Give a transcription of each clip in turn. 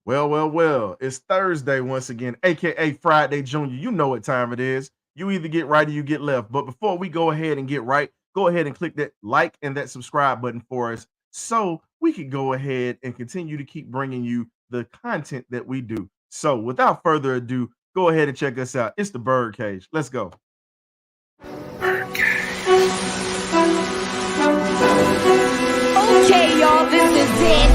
Well. It's Thursday once again, aka Friday Junior. You know what time it is. You either get right or you get left. But before we go ahead and get right, go ahead and click that like and that subscribe button for us so we can go ahead and continue to keep bringing you the content that we do. So without further ado, go ahead and check us out. It's the Birdcage. Let's go. Okay, y'all, this is it.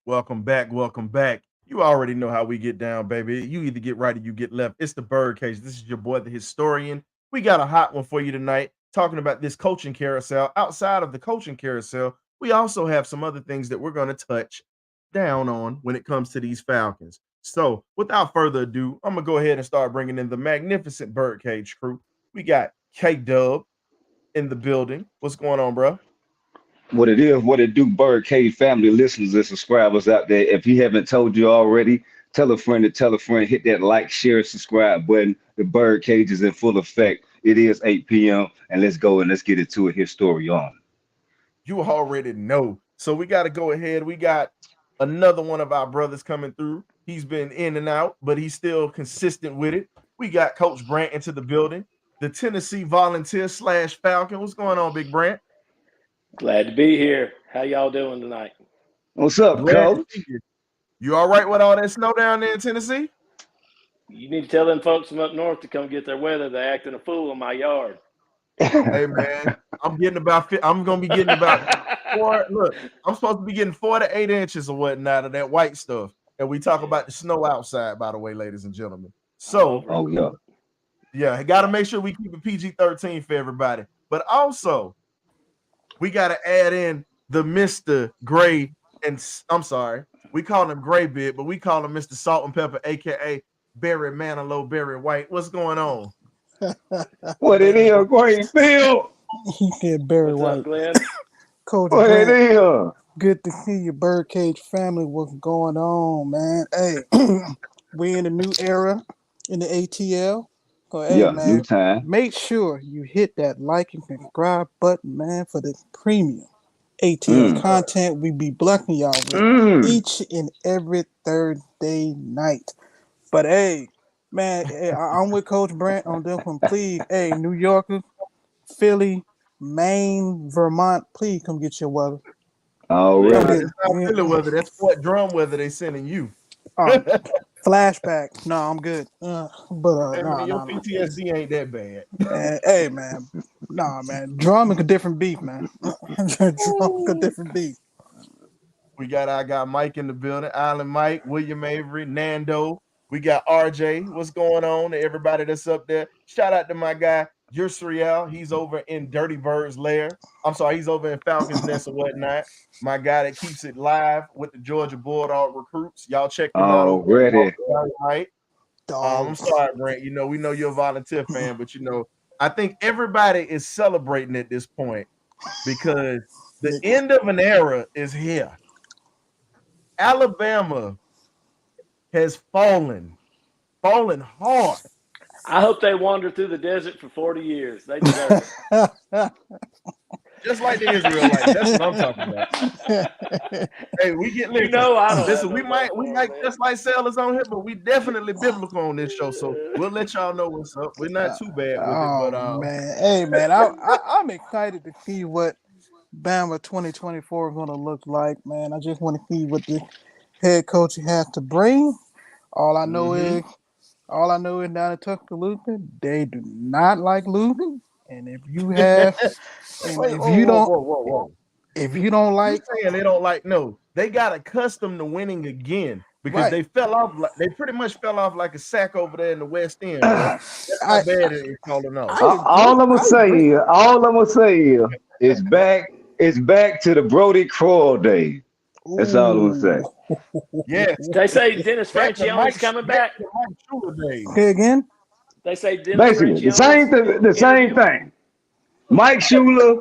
Welcome back. You already know how we get down, baby. You either get right or you get left. It's the Birdcage. This is your boy, the historian. We got a hot one for you tonight, talking about this coaching carousel. Outside of the coaching carousel, we also have some other things that we're going to touch down on when it comes to these Falcons. So, without further ado, I'm going to go ahead and start bringing in the magnificent Birdcage crew. We got K-Dub in the building. What's going on, bro? What it is, what it do, Birdcage family listeners and subscribers out there. If he haven't told you already, tell a friend to tell a friend, hit that like, share, subscribe button. The Birdcage is in full effect. It is 8 p.m. and let's go and let's get into it. His story on. You already know. So we got to go ahead. We got another one of our brothers coming through. He's been in and out, but he's still consistent with it. We got Coach Brant into the building, the Tennessee Volunteer / Falcon. What's going on, Big Brant? Glad to be here. How y'all doing tonight? What's up, Coach? You all right with all that snow down there in Tennessee? You need to tell them folks from up north to come get their weather. They're acting a fool in my yard. Hey, man, I'm going to be getting about 4. Look, I'm supposed to be getting 4 to 8 inches or whatnot of that white stuff. And we talk about the snow outside, by the way, ladies and gentlemen. So, yeah, got to make sure we keep it PG-13 for everybody. But also, we got to add in the Mr. Gray, and I'm sorry, we call him Gray Beard, but we call him Mr. Salt and Pepper, a.k.a. Barry Manilow, Barry White. What's going on? What it is, Great Bill? He said Barry White. Up, Glenn? Coach What Grant, it is? good to see you, Birdcage family. What's going on, man? Hey, we in a new era in the ATL. So, hey, Yeah, man, new time. make sure you hit that like and subscribe button, man, for the premium ATL content we be blessing y'all with each and every Thursday night. But hey, man, I'm with Coach Brant on this one. Please, hey, New Yorkers, Philly, Maine, Vermont, please come get your weather. Already. It's not Philly weather. That's Fort Drum weather they sending you. Flashback. No, I'm good. Your PTSD ain't that bad. Hey, man. Nah, man. Drum is a different beef, man. Drum is a different beef. I got Mike in the building. Island Mike, William Avery, Nando. We got RJ. What's going on? Everybody that's up there. Shout out to my guy Yusriel, he's over in Dirtybirdz lair. I'm sorry, he's over in Falcons Nest or whatnot. My guy that keeps it live with the Georgia Bulldog recruits. Y'all check him out over Already. right. I'm Dogs. sorry, Brent. You know, we know you're a volunteer fan, but you know, I think everybody is celebrating at this point because the end of an era is here. Alabama has fallen hard. I hope they wander through the desert for 40 years. They deserve it. Just like the Israelites. That's what I'm talking about. Hey, we get You know, I don't listen. have We no might love for 'em, man. just like sailors on here, but we definitely biblical on this show. So we'll let y'all know what's up. We're not too bad with it, but man, hey man, I'm excited to see what Bama 2024 is going to look like, man. I just want to see what the head coach has to bring. All I know is down in Tuscaloosa, they do not like losing. And if you have, and wait, if you don't, whoa. if you don't You like, saying they don't like? No, they got accustomed to winning again because Right. they fell off. They pretty much fell off like a sack over there in the West End. Bro. That's how bad it is falling off. All I'm gonna say is it's back to the Brody Crowell day. That's all I'm gonna say. Yes. They say Dennis Back to Franchione's coming back. to Mike Shula days. Say again. They say Dennis Basically, the same thing. The same thing. Mike Shula,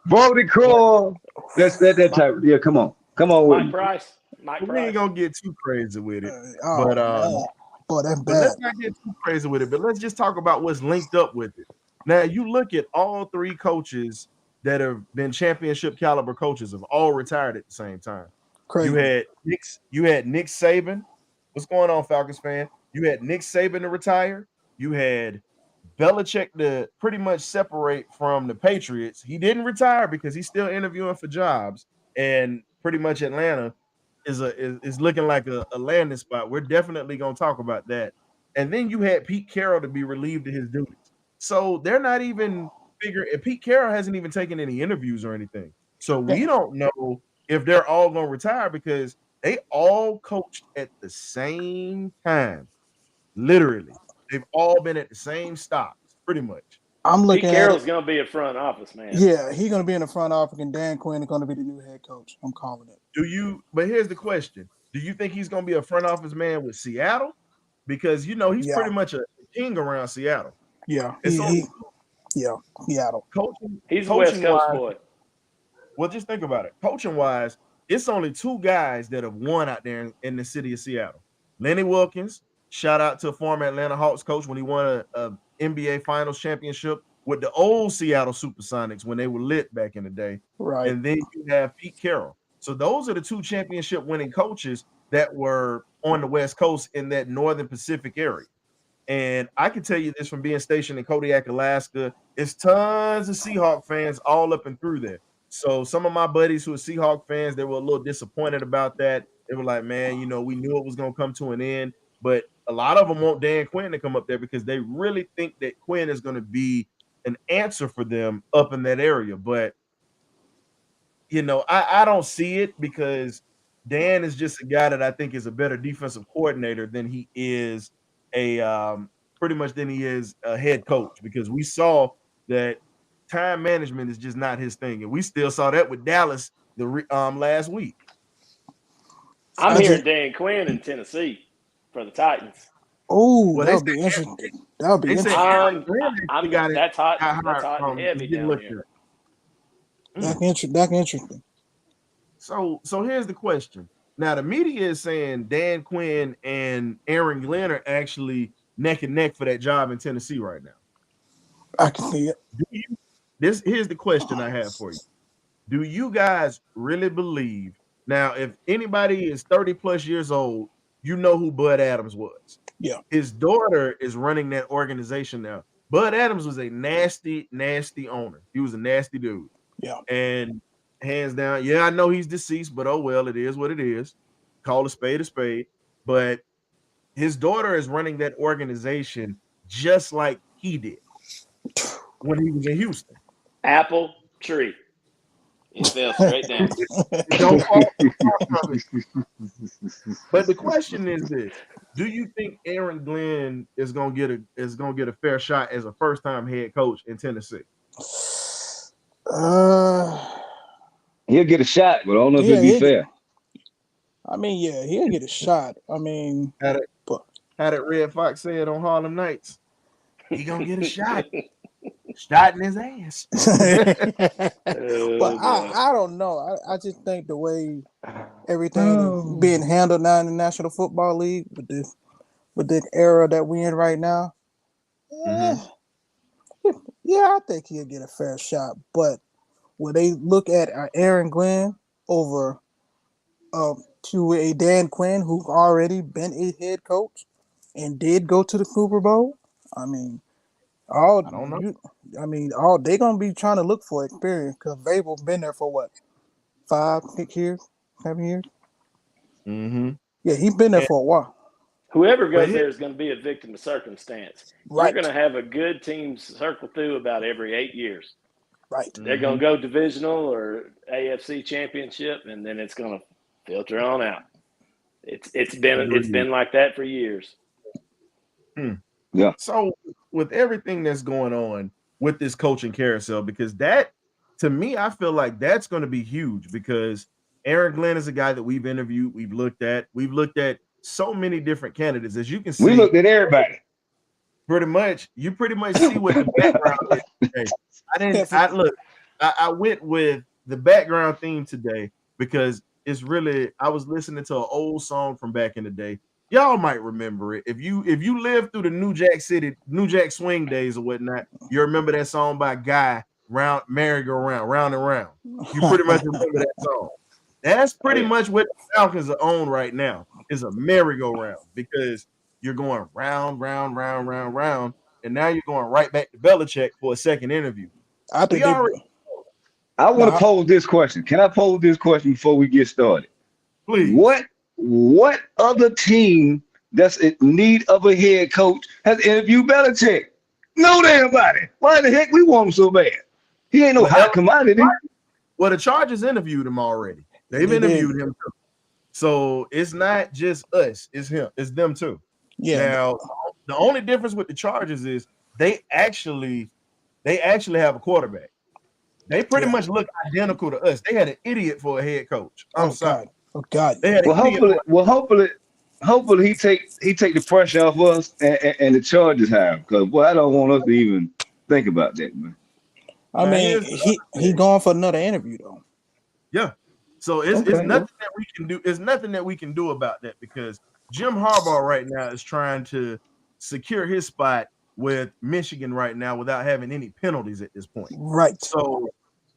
Brody Crowell. That's that type. Yeah, come on with Mike me. Price. We ain't gonna get too crazy with it, Oh, but man. Boy, that's but bad. let's not get too crazy with it. But let's just talk about what's linked up with it. Now, you look at all three coaches that have been championship caliber coaches have all retired at the same time. Crazy. You had Nick Saban. What's going on, Falcons fan? You had Nick Saban to retire. You had Belichick to pretty much separate from the Patriots. He didn't retire because he's still interviewing for jobs, and pretty much Atlanta is looking like a landing spot. We're definitely gonna talk about that. And then you had Pete Carroll to be relieved of his duties. So they're not even figuring. Pete Carroll hasn't even taken any interviews or anything. So we don't know if they're all gonna retire because they all coached at the same time. Literally, they've all been at the same stops, pretty much. I'm Pete looking at Carroll's it. going to be a front office, man. Yeah, he's going to be in the front office, and Dan Quinn is going to be the new head coach. I'm calling it. But here's the question: do you think he's going to be a front office man with Seattle? Because you know he's pretty much a king around Seattle. Yeah, Seattle. He's a West Coast boy. Well, just think about it. Coaching wise, it's only two guys that have won out there in the city of Seattle. Lenny Wilkins, shout out to a former Atlanta Hawks coach when he won a NBA Finals championship with the old Seattle Supersonics when they were lit back in the day. Right. And then you have Pete Carroll. So those are the two championship winning coaches that were on the West Coast in that Northern Pacific area. And I can tell you this from being stationed in Kodiak, Alaska, it's tons of Seahawk fans all up and through there. So some of my buddies who are Seahawk fans, they were a little disappointed about that. They were like, man, you know, we knew it was going to come to an end. But a lot of them want Dan Quinn to come up there because they really think that Quinn is going to be an answer for them up in that area. But, you know, I don't see it because Dan is just a guy that I think is a better defensive coordinator than he is a head coach, because we saw that time management is just not his thing. And we still saw that with Dallas last week. I'm hearing Dan Quinn in Tennessee for the Titans. Oh, well, that would be interesting. That would be interesting. That's hot and heavy down here. That's interesting. So here's the question. Now, the media is saying Dan Quinn and Aaron Glenn are actually neck and neck for that job in Tennessee right now. I can see it. Here's the question I have for you. Do you guys really believe? Now, if anybody is 30 plus years old, you know who Bud Adams was. Yeah. His daughter is running that organization now. Bud Adams was a nasty, nasty owner. He was a nasty dude. Yeah. And hands down, yeah, I know he's deceased, but oh well, it is what it is. Call a spade a spade. But his daughter is running that organization just like he did when he was in Houston. Apple tree. It fell straight down. It don't fall from it. But the question is this: do you think Aaron Glenn is gonna get a fair shot as a first-time head coach in Tennessee? He'll get a shot, but I don't know if Yeah, it'll be fair. I mean, yeah, he'll get a shot. I mean, How but that Red Fox said on Harlem Nights, he gonna get a shot. Shot in his ass. but boy. I don't know. I just think the way everything is being handled now in the National Football League with the era that we in right now, yeah, I think he'll get a fair shot. But when they look at Aaron Glenn over to a Dan Quinn who's already been a head coach and did go to the Super Bowl, I mean, I don't know. all they gonna be trying to look for experience because Vrabel's been there for what, 5, 6 years, 7 years. Mm-hmm. Yeah, he's been there for a while. Whoever goes there is going to be a victim of circumstance. Right. You're going to have a good team circle through about every 8 years. Right. They're going to go divisional or AFC championship, and then it's going to filter on out. It's been like that for years. Yeah. So with everything that's going on with this coaching carousel, because that, to me, I feel like that's going to be huge because Aaron Glenn is a guy that we've interviewed, we've looked at so many different candidates. As you can see, We looked at everybody. You pretty much see what the background is today. I went with the background theme today because it's really, I was listening to an old song from back in the day. Y'all might remember it. If you lived through the New Jack Swing days or whatnot, you remember that song by Guy, Merry-Go-Round, Round and Round. You pretty much remember that song. That's pretty much what the Falcons are on right now, is a merry-go-round, because you're going round, round, round, round, round, and now you're going right back to Belichick for a second interview. I think I want to pose this question. Can I pose this question before we get started? Please. What other team that's in need of a head coach has interviewed Belichick? No damn body. Why the heck we want him so bad? He ain't no hot commodity. Well, the Chargers interviewed him already. They've interviewed him too. So it's not just us, it's him, it's them too. Yeah. Now, the only difference with the Chargers is they actually have a quarterback. They pretty much look identical to us. They had an idiot for a head coach. I'm sorry. Oh God. Hopefully he take the pressure off us and the Chargers have, because boy, I don't want us to even think about that, man. I mean, he going for another interview though. Yeah. So it's nothing that we can do. It's nothing that we can do about that, because Jim Harbaugh right now is trying to secure his spot with Michigan right now without having any penalties at this point. Right. So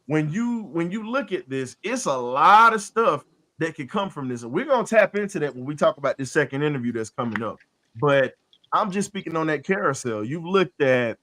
when you look at this, it's a lot of stuff that could come from this, and we're gonna tap into that when we talk about this second interview that's coming up. But I'm just speaking on that carousel. You've looked at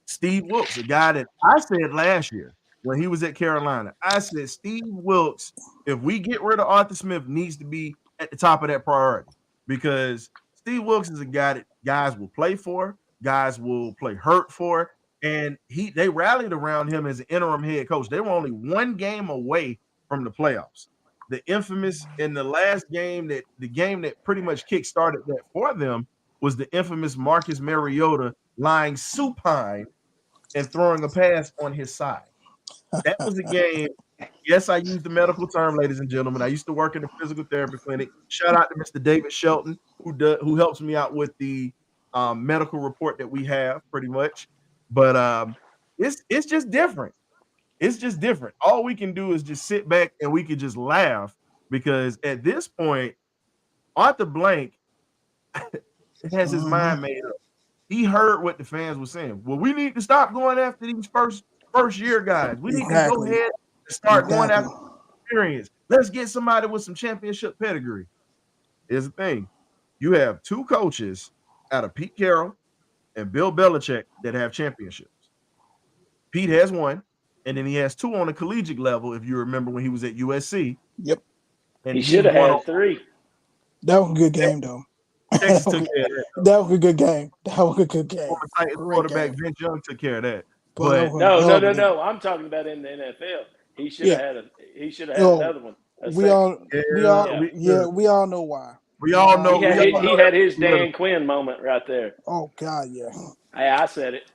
Steve Wilkes, a guy that I said last year when he was at Carolina. I said Steve Wilkes, if we get rid of Arthur Smith, needs to be at the top of that priority, because Steve Wilkes is a guy that guys will play for, guys will play hurt for, and they rallied around him as an interim head coach. They were only one game away from the playoffs. The infamous in the last game, the game that pretty much kick-started that for them, was the infamous Marcus Mariota lying supine and throwing a pass on his side. That was a game. Yes, I use the medical term, ladies and gentlemen. I used to work in a physical therapy clinic. Shout out to Mr. David Shelton, who helps me out with the medical report that we have, pretty much. But it's just different. It's just different. All we can do is just sit back and we can just laugh, because at this point, Arthur Blank has his mind made up. He heard what the fans were saying. Well, we need to stop going after these first year guys. We need to go ahead and start going after experience. Let's get somebody with some championship pedigree. Here's the thing. You have two coaches out of Pete Carroll and Bill Belichick that have championships. Pete has one, and then he has two on a collegiate level, if you remember when he was at USC. Yep. And he should have had 3. That was a good game, though. Texas took care of that. That was a good game. Quarterback Vince Young took care of that. No. I'm talking about in the NFL. He should have had Yo, another one. we all know why. We all know. He had his Dan Quinn moment right there. Oh God, yeah. Hey, I said it.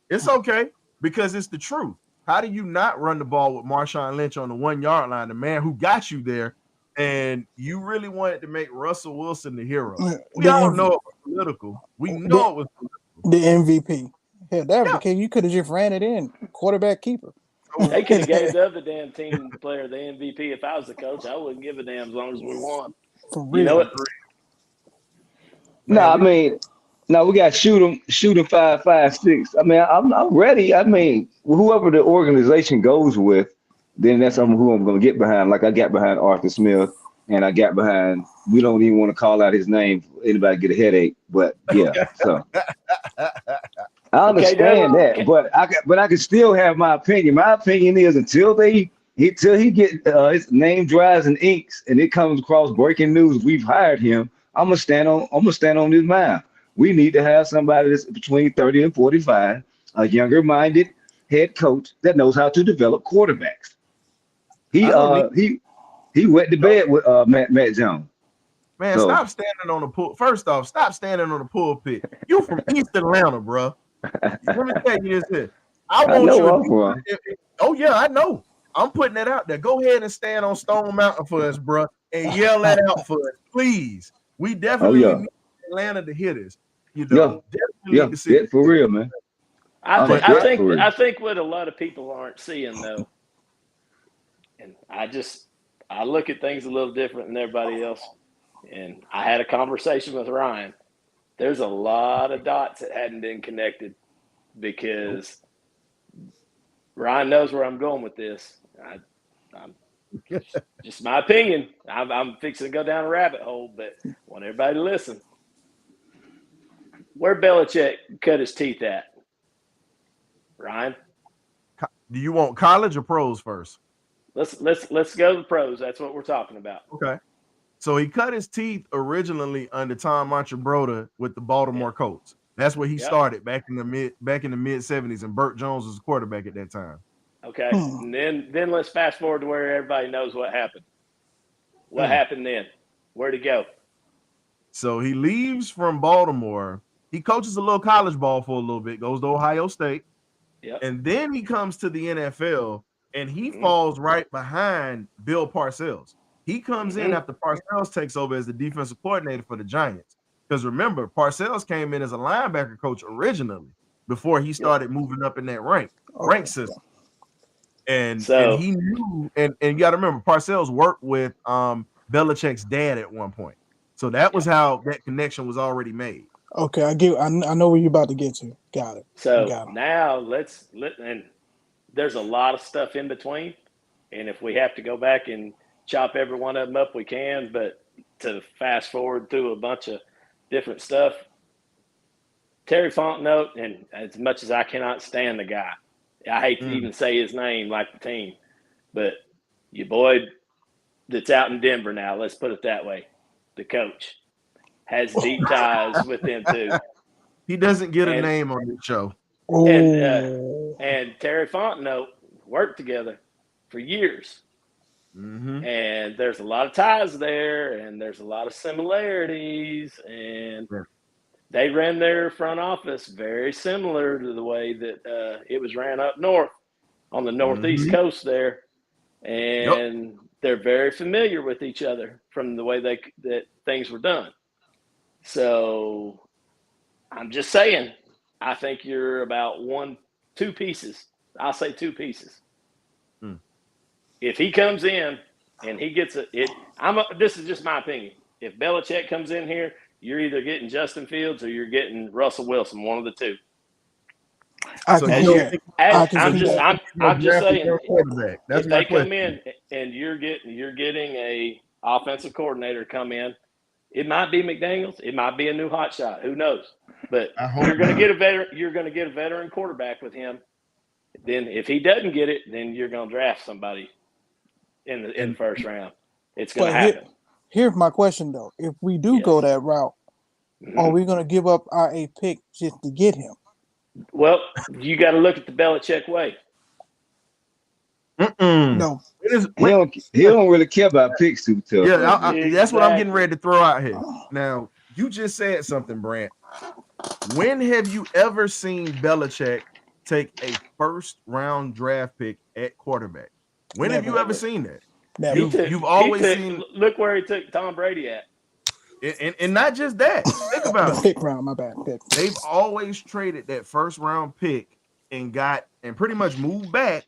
It's okay because it's the truth. How do you not run the ball with Marshawn Lynch on the 1 yard line, the man who got you there, and you really wanted to make Russell Wilson the hero? We all know it was political. We know it was political. The MVP. Hell, that was the case. You could have just ran it in. Quarterback keeper. They could have gave the other damn team player the MVP. If I was the coach, I wouldn't give a damn as long as we won. For real. You know what? No, I mean, no, we got shoot 'em 5-5-6. I mean, I'm ready. I mean, whoever the organization goes with, then that's who I'm gonna get behind. Like I got behind Arthur Smith, and I got behind. We don't even want to call out his name. For anybody get a headache, but yeah. So I understand that, but I can still have my opinion. My opinion is until he get his name dries and inks, and it comes across breaking news, we've hired him. I'm gonna stand on his mind. We need to have somebody that's between 30 and 45, a younger-minded head coach that knows how to develop quarterbacks. He wet the bed with Matt Jones. Man, stop standing on the pool. First off, stop standing on the pulpit. You from East Atlanta, bro. Let me tell you this. I know. I'm putting that out there. Go ahead and stand on Stone Mountain for us, bro, and yell that out for us, please. We definitely need Atlanta to hit us. You know, definitely see it for real, man. I think what a lot of people aren't seeing though, and I look at things a little different than everybody else. And I had a conversation with Ryan. There's a lot of dots that hadn't been connected because Ryan knows where I'm going with this. I'm just my opinion. I'm fixing to go down a rabbit hole, but I want everybody to listen. Where Belichick cut his teeth at? Ryan? Do you want college or pros first? Let's go to the pros. That's what we're talking about. Okay. So he cut his teeth originally under Tom Montrobroda with the Baltimore Colts. That's where he started back in the mid 70s, and Burt Jones was the quarterback at that time. Okay. And then let's fast forward to where everybody knows what happened. What happened then? Where'd he go? So he leaves from Baltimore. He coaches a little college ball for a little bit, goes to Ohio State. Yep. And then he comes to the NFL, and he falls right behind Bill Parcells. He comes in after Parcells takes over as the defensive coordinator for the Giants. Because remember, Parcells came in as a linebacker coach originally before he started moving up in that rank system. And he knew, and you got to remember, Parcells worked with Belichick's dad at one point. So that was how that connection was already made. Okay, I know where you're about to get to. Got it. So now and there's a lot of stuff in between. And if we have to go back and chop every one of them up, we can. But to fast forward through a bunch of different stuff, Terry Fontenot, and as much as I cannot stand the guy, I hate to even say his name like the team, but your boy that's out in Denver now, let's put it that way, the coach, has deep ties with them too. He doesn't get a name on the show. And Terry Fontenot worked together for years. And there's a lot of ties there, and there's a lot of similarities, and they ran their front office very similar to the way that it was ran up north on the northeast coast there, and they're very familiar with each other from the way that things were done. So I'm just saying, I think you're about 2 pieces. I'll say 2 pieces. If he comes in and he gets this is just my opinion. If Belichick comes in here, you're either getting Justin Fields or you're getting Russell Wilson, one of the two. I'm just saying. If they come in and you're getting a offensive coordinator to come in, it might be McDaniels, it might be a new hot shot. Who knows? But you're going to get a veteran. You're going to get a veteran quarterback with him. Then, if he doesn't get it, then you're going to draft somebody in the first round. It's going to happen. Here's my question though: if we do go that route, are we going to give up our A pick just to get him? Well, you got to look at the Belichick way. No. He don't really care about picks too tough. Yeah, that's what I'm getting ready to throw out here. Now, you just said something, Brant. When have you ever seen Belichick take a first-round draft pick at quarterback? When have you ever seen that? You've always seen. Look where he took Tom Brady at. And not just that. Think about it. Pick round, my bad. They've always traded that first-round pick and pretty much moved back.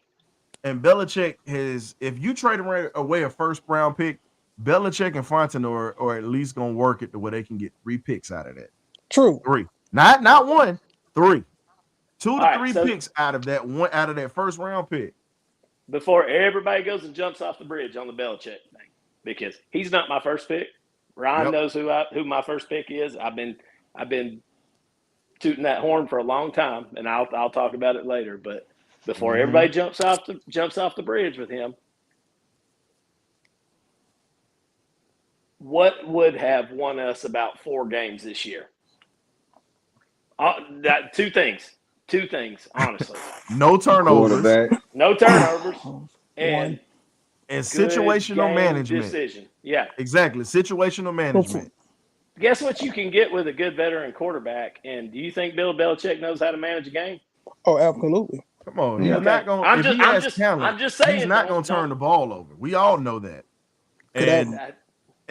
And Belichick has, if you trade away a first-round pick, Belichick and Fontenot are at least gonna work it to where they can get 3 picks out of that. True. 3, not 1, 3, 2 to 3 picks out of that first-round pick. Before everybody goes and jumps off the bridge on the Belichick thing, because he's not my first pick. Ryan knows who my first pick is. I've been tooting that horn for a long time, and I'll talk about it later. But before everybody jumps off the bridge with him, what would have won us about 4 games this year? Two things, honestly. No turnovers. No turnovers. And situational management. Decision. Yeah. Exactly. Situational management. Guess what you can get with a good veteran quarterback? And do you think Bill Belichick knows how to manage a game? Oh, absolutely. Come on. He's not going I'm just saying he's not going to turn the ball over. We all know that. And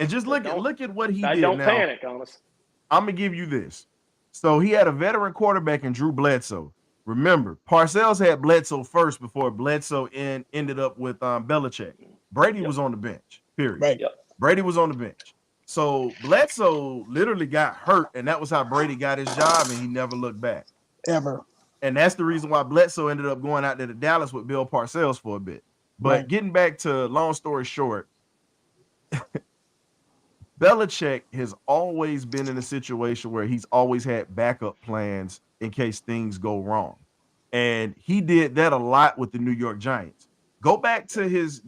just look at what he did. Don't now. Panic on us. I'm going to give you this. So he had a veteran quarterback in Drew Bledsoe. Remember, Parcells had Bledsoe first before Bledsoe ended up with Belichick. Brady was on the bench, period. Right. Brady was on the bench. So Bledsoe literally got hurt, and that was how Brady got his job, and he never looked back. Ever. And that's the reason why Bledsoe ended up going out there to Dallas with Bill Parcells for a bit. But getting back to long story short, Belichick has always been in a situation where he's always had backup plans in case things go wrong. And he did that a lot with the New York Giants. Go back to his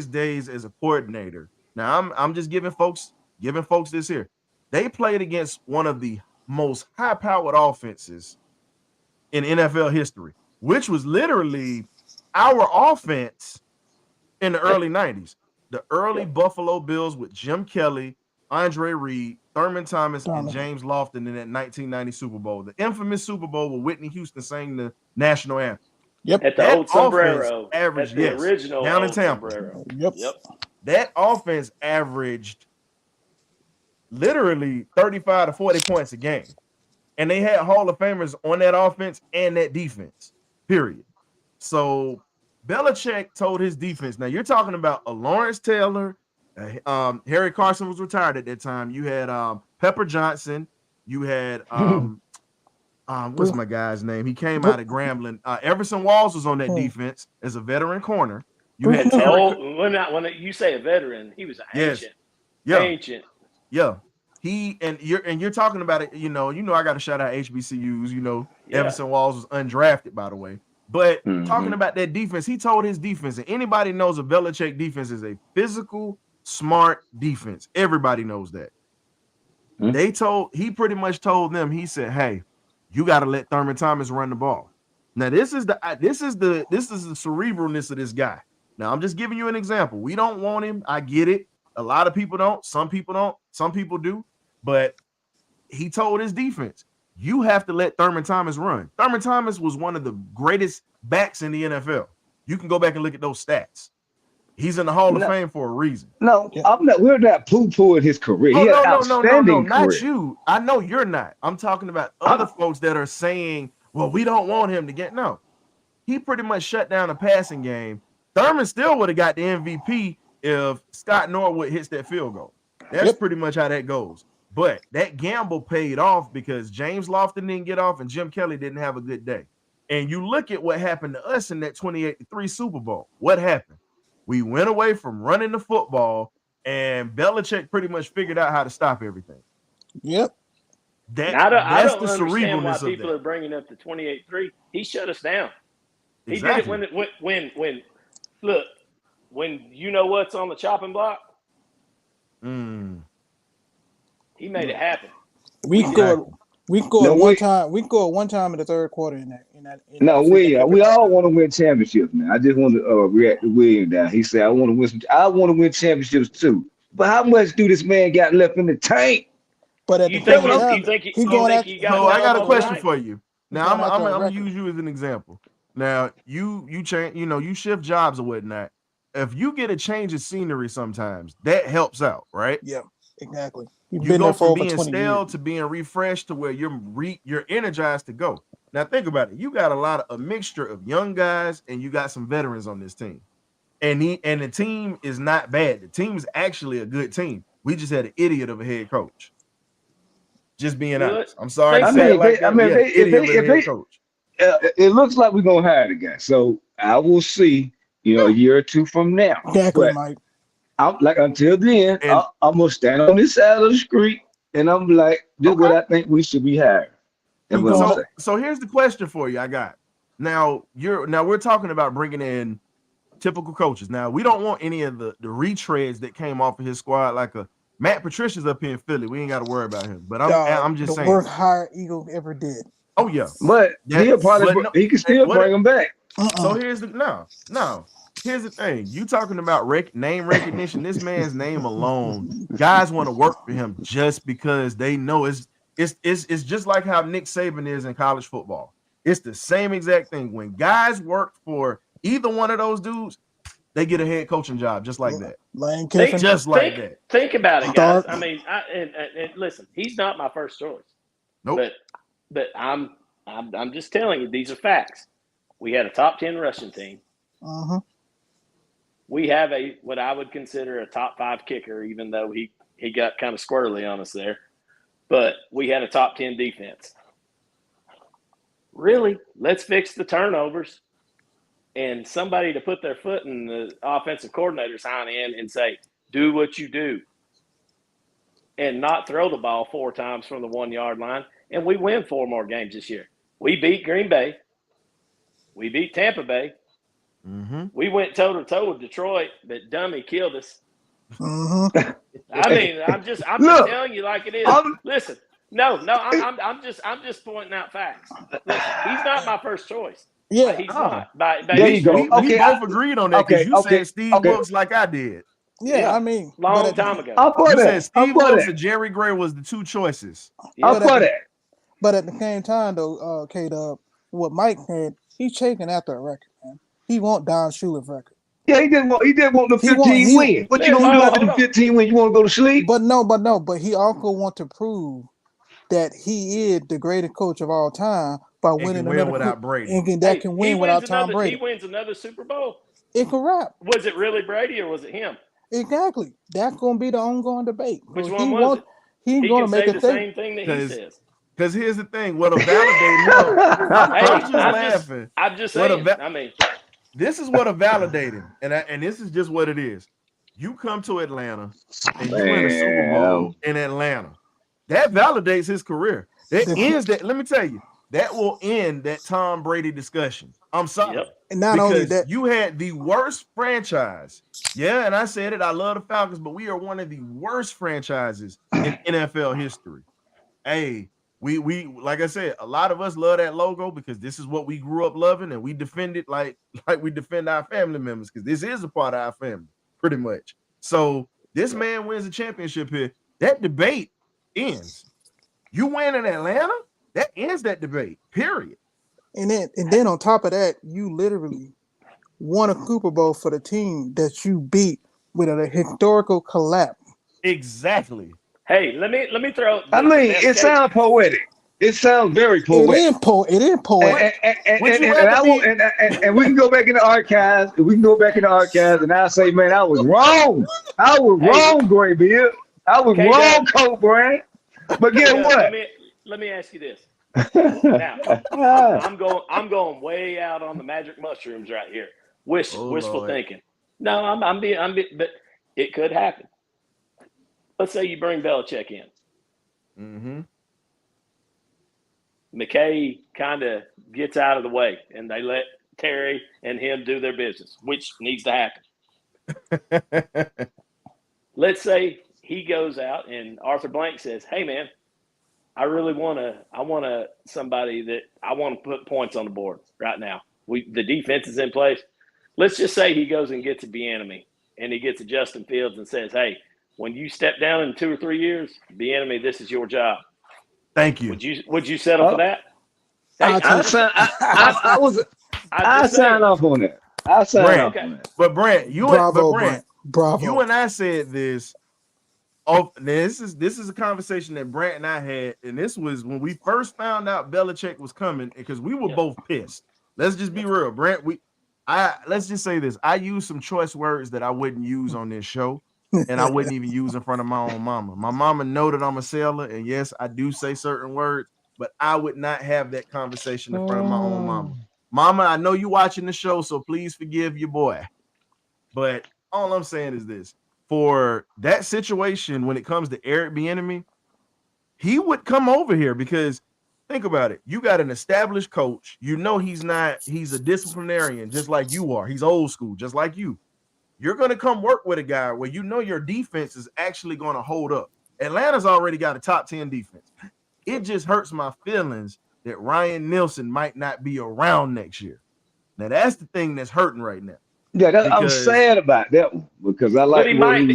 days as a coordinator. Now I'm just giving folks this here. They played against one of the most high-powered offenses in NFL history, which was literally our offense in the early 90s. The early Buffalo Bills with Jim Kelly, Andre Reed, Thurman Thomas, and James Lofton in that 1990 Super Bowl. The infamous Super Bowl where Whitney Houston sang the national anthem. Yep. At the old sombrero. Averaged, at the original down in Tampa. Sombrero. Yep. That offense averaged literally 35 to 40 points a game. And they had Hall of Famers on that offense and that defense, period. So Belichick told his defense, now you're talking about a Lawrence Taylor, Harry Carson was retired at that time. You had Pepper Johnson. You had what's my guy's name? He came out of Grambling. Everson Walls was on that defense as a veteran corner. You had when you say a veteran, he was an ancient. Ancient. Yeah. You're talking about it. You know. I got to shout out HBCUs. Everson Walls was undrafted, by the way. But talking about that defense, he told his defense, and anybody knows a Belichick defense is a physical, smart defense. Everybody knows that. He pretty much told them, he said, hey, you got to let Thurman Thomas run the ball. Now, this is the cerebralness of this guy. Now, I'm just giving you an example. We don't want him. I get it. A lot of people don't. Some people don't. Some people do. But he told his defense, you have to let Thurman Thomas run. Thurman Thomas was one of the greatest backs in the NFL. You can go back and look at those stats. He's in the Hall of Fame for a reason. No, we're not poo-pooing his career. He had outstanding career. Not you. I know you're not. I'm talking about other folks that are saying, well, we don't want him to get. No. He pretty much shut down the passing game. Thurman still would have got the MVP if Scott Norwood hits that field goal. That's pretty much how that goes. But that gamble paid off because James Lofton didn't get off and Jim Kelly didn't have a good day. And you look at what happened to us in that 28-3 Super Bowl. What happened? We went away from running the football, and Belichick pretty much figured out how to stop everything. Yep. I don't understand why people are bringing up the 28-3. He shut us down. Exactly. He did it when you know what's on the chopping block. He made it happen. We We can go at one time. We can go at one time in the third quarter in that. No, we all want to win championships, man. I just want to react to William down. He said, "I want to win. I want to win championships too." But how much do this man got left in the tank? But at You the same time, I got a question for you. Now going I'm after a gonna record. use you as an example. Now you change, you shift jobs or whatnot. If you get a change of scenery, sometimes that helps out, right? Yeah, exactly. You've You been go there for from over being 20 stale years. to being refreshed to where you're energized to go. Now think about it. You got a mixture of young guys and you got some veterans on this team. And the team is not bad. The team is actually a good team. We just had an idiot of a head coach. Just being honest. I'm sorry to say it like that. Head coach. It looks like we're gonna hire the guy. So I will see, a year or two from now. Exactly, Mike. I'm like, until then, I'm gonna stand on this side of the street and I'm like, this is what I think we should be hiring. So here's the question for you. I got now we're talking about bringing in typical coaches. Now we don't want any of the retreads that came off of his squad, like a Matt Patricia's up here in Philly. We ain't got to worry about him. But I'm just saying, the worst hire Eagle ever did. Oh yeah, but he can still bring him back. So here's the Here's the thing. You talking about name recognition. This man's name alone, guys want to work for him just because they know it's just like how Nick Saban is in college football. It's the same exact thing. When guys work for either one of those dudes, they get a head coaching job just like that. Lane Kiffin. Think about it, guys. I mean, and listen, he's not my first choice. Nope. But I'm just telling you, these are facts. We had a top 10 rushing team. Uh-huh. We have what I would consider a top 5 kicker, even though he got kind of squirrely on us there. But we had a top 10 defense. Really, let's fix the turnovers and somebody to put their foot in the offensive coordinator's hind end and say, do what you do, and not throw the ball 4 times from the 1-yard line. And we win 4 more games this year. We beat Green Bay. We beat Tampa Bay. Mm-hmm. We went toe-to-toe with Detroit, but Dummy killed us. Mm-hmm. I mean, I'm just telling you like it is. Listen, I'm just pointing out facts. Listen, he's not my first choice. Yeah, he's not. There you go. We both agreed on that because you said Steve Wilkes like I did. Yeah, I mean, long time ago. You said Steve Wilkes and Jerry Gray was the 2 choices. I'll put it. But at the same time, though, K-Dub, what Mike had, he's chasing after a record, man. He want Don Shula's record. Yeah, he didn't want the 15 win. What you gonna do after the 15 win? You want to go to sleep? But he also want to prove that he is the greatest coach of all time by winning another without Brady. And that can win without Tom Brady. He wins another Super Bowl. It can wrap. Was it really Brady or was it him? Exactly. That's gonna be the ongoing debate. Which one was it? He's gonna make the same thing that he says. Because here's the thing, what'll validate him. I'm just laughing. I'm just saying. I mean, this is what'll validate him, and this is just what it is. You come to Atlanta and you win a Super Bowl in Atlanta. That validates his career. That ends that. Let me tell you, that will end that Tom Brady discussion. I'm sorry. Yep. And not only that, you had the worst franchise. Yeah, and I said it. I love the Falcons, but we are one of the worst franchises in NFL history. Hey, we like I said, a lot of us love that logo because this is what we grew up loving, and we defend it like we defend our family members because this is a part of our family, pretty much. So this man wins a championship here. That debate ends. You win in Atlanta, that ends that debate. Period. And then on top of that, you literally won a Super Bowl for the team that you beat with a historical collapse. Exactly. Hey, let me throw. I mean, it sounds poetic. It sounds very poetic. It is poetic. And we can go back in the archives. And I'll say, man, I was wrong. I was wrong, Graybeard. I was wrong, Coach Brand. But guess what? Let me ask you this. Now, I'm going way out on the magic mushrooms right here. Wishful thinking. No, I'm being, but it could happen. Let's say you bring Belichick in. Mm-hmm. McKay kind of gets out of the way, and they let Terry and him do their business, which needs to happen. Let's say he goes out, and Arthur Blank says, "Hey, man, I really want somebody that I want to put points on the board right now. The defense is in place. Let's just say he goes and gets a Bieniemy and he gets a Justin Fields and says, "Hey, when you step down in 2 or 3 years, Bieniemy, this is your job." Thank you. Would you settle for that? Hey, I sign off on that. I sign off on that. But Brent, you and I said this. Oh, this is a conversation that Brent and I had, and this was when we first found out Belichick was coming, because we were both pissed. Let's just be real, Brent. Let's just say this. I used some choice words that I wouldn't use on this show, and I wouldn't even use in front of my own mama. My mama know that I'm a sailor, and yes, I do say certain words, but I would not have that conversation in front of my own mama. Mama, I know you watching the show, so please forgive your boy. But all I'm saying is this. For that situation, when it comes to Eric Bieniemy, he would come over here because think about it. You got an established coach. You know he's a disciplinarian just like you are. He's old school just like you. You're going to come work with a guy where you know your defense is actually going to hold up. Atlanta's already got a top 10 defense. It just hurts my feelings that Ryan Neilsen might not be around next year. Now, that's the thing that's hurting right now. Yeah, I'm sad about that one because I like. But he might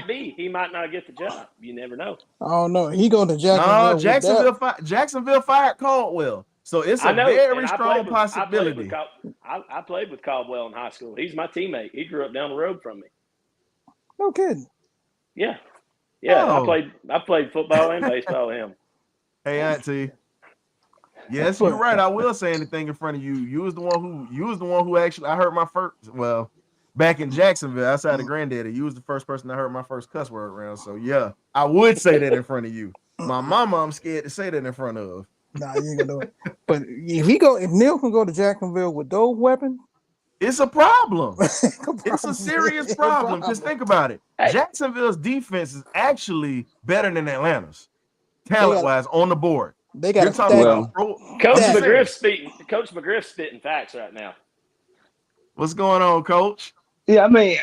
be. He might not get the job. You never know. Oh no, he go to Jacksonville. No, Jacksonville fired Caldwell, so it's a very strong possibility. I played with Caldwell in high school. He's my teammate. He grew up down the road from me. No kidding. Yeah. Oh. I played football and baseball with him. Hey, Auntie. Yes, you're right. I will say anything in front of you. You was the one who actually I heard my first. Well, back in Jacksonville, outside of Granddaddy, you was the first person I heard my first cuss word around. So yeah, I would say that in front of you. My mama, I'm scared to say that in front of. Nah, you ain't gonna do it. But if Neil can go to Jacksonville with those weapons, it's a problem. It's a serious problem. Just think about it. Jacksonville's defense is actually better than Atlanta's, talent-wise, on the board. They got Coach McGriff's spitting facts right now. What's going on, Coach? Yeah, I mean,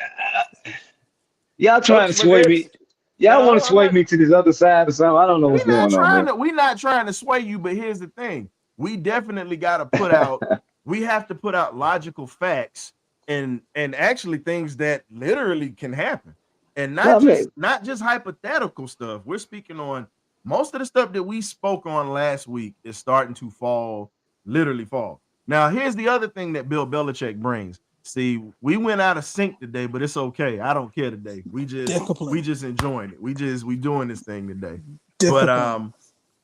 y'all trying to sway me. Y'all want to sway me to this other side or something? I don't know what's going on. We're not trying to sway you, but here's the thing: we definitely got to put out. We have to put out logical facts and actually things that literally can happen, and not just hypothetical stuff. We're speaking on. Most of the stuff that we spoke on last week is starting to literally fall. Now, here's the other thing that Bill Belichick brings. See, we went out of sync today, but it's okay. I don't care today. We just enjoying it. We doing this thing today. But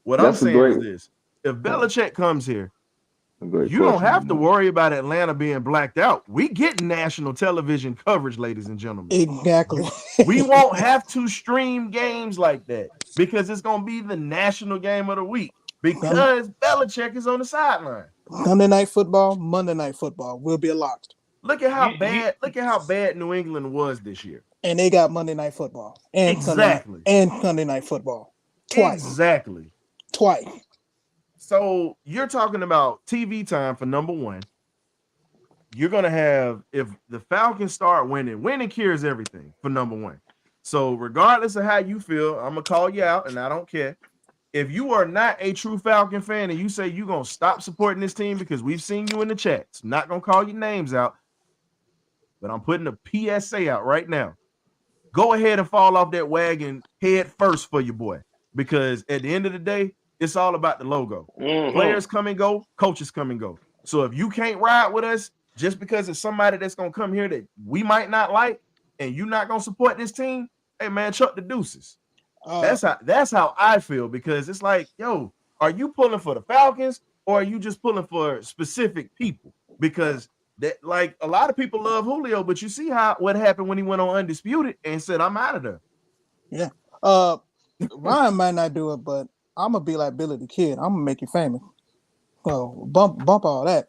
what I'm saying is this: if Belichick comes here, you don't have to worry about Atlanta being blacked out. We get national television coverage, ladies and gentlemen. Exactly. We won't have to stream games like that because it's going to be the national game of the week because Belichick is on the sideline. Sunday night football, Monday night football will be locked. Look at how bad New England was this year. And they got Monday night football and Sunday night football twice. Exactly. Twice. So you're talking about TV time for number one. You're going to have, if the Falcons start winning cures everything for number one. So regardless of how you feel, I'm going to call you out and I don't care. If you are not a true Falcon fan and you say you're going to stop supporting this team because we've seen you in the chats, I'm not going to call your names out, but I'm putting a PSA out right now. Go ahead and fall off that wagon head first for your boy because at the end of the day, it's all about the logo. Mm-hmm. Players come and go, coaches come and go. So if you can't ride with us just because it's somebody that's going to come here that we might not like and you're not going to support this team, hey, man, chuck the deuces. That's how I feel because it's like, yo, are you pulling for the Falcons or are you just pulling for specific people? Because that, like, a lot of people love Julio, but you see what happened when he went on Undisputed and said, I'm out of there. Yeah. Ryan might not do it, but I'm gonna be like Billy the Kid. I'm gonna make you famous. So bump all that.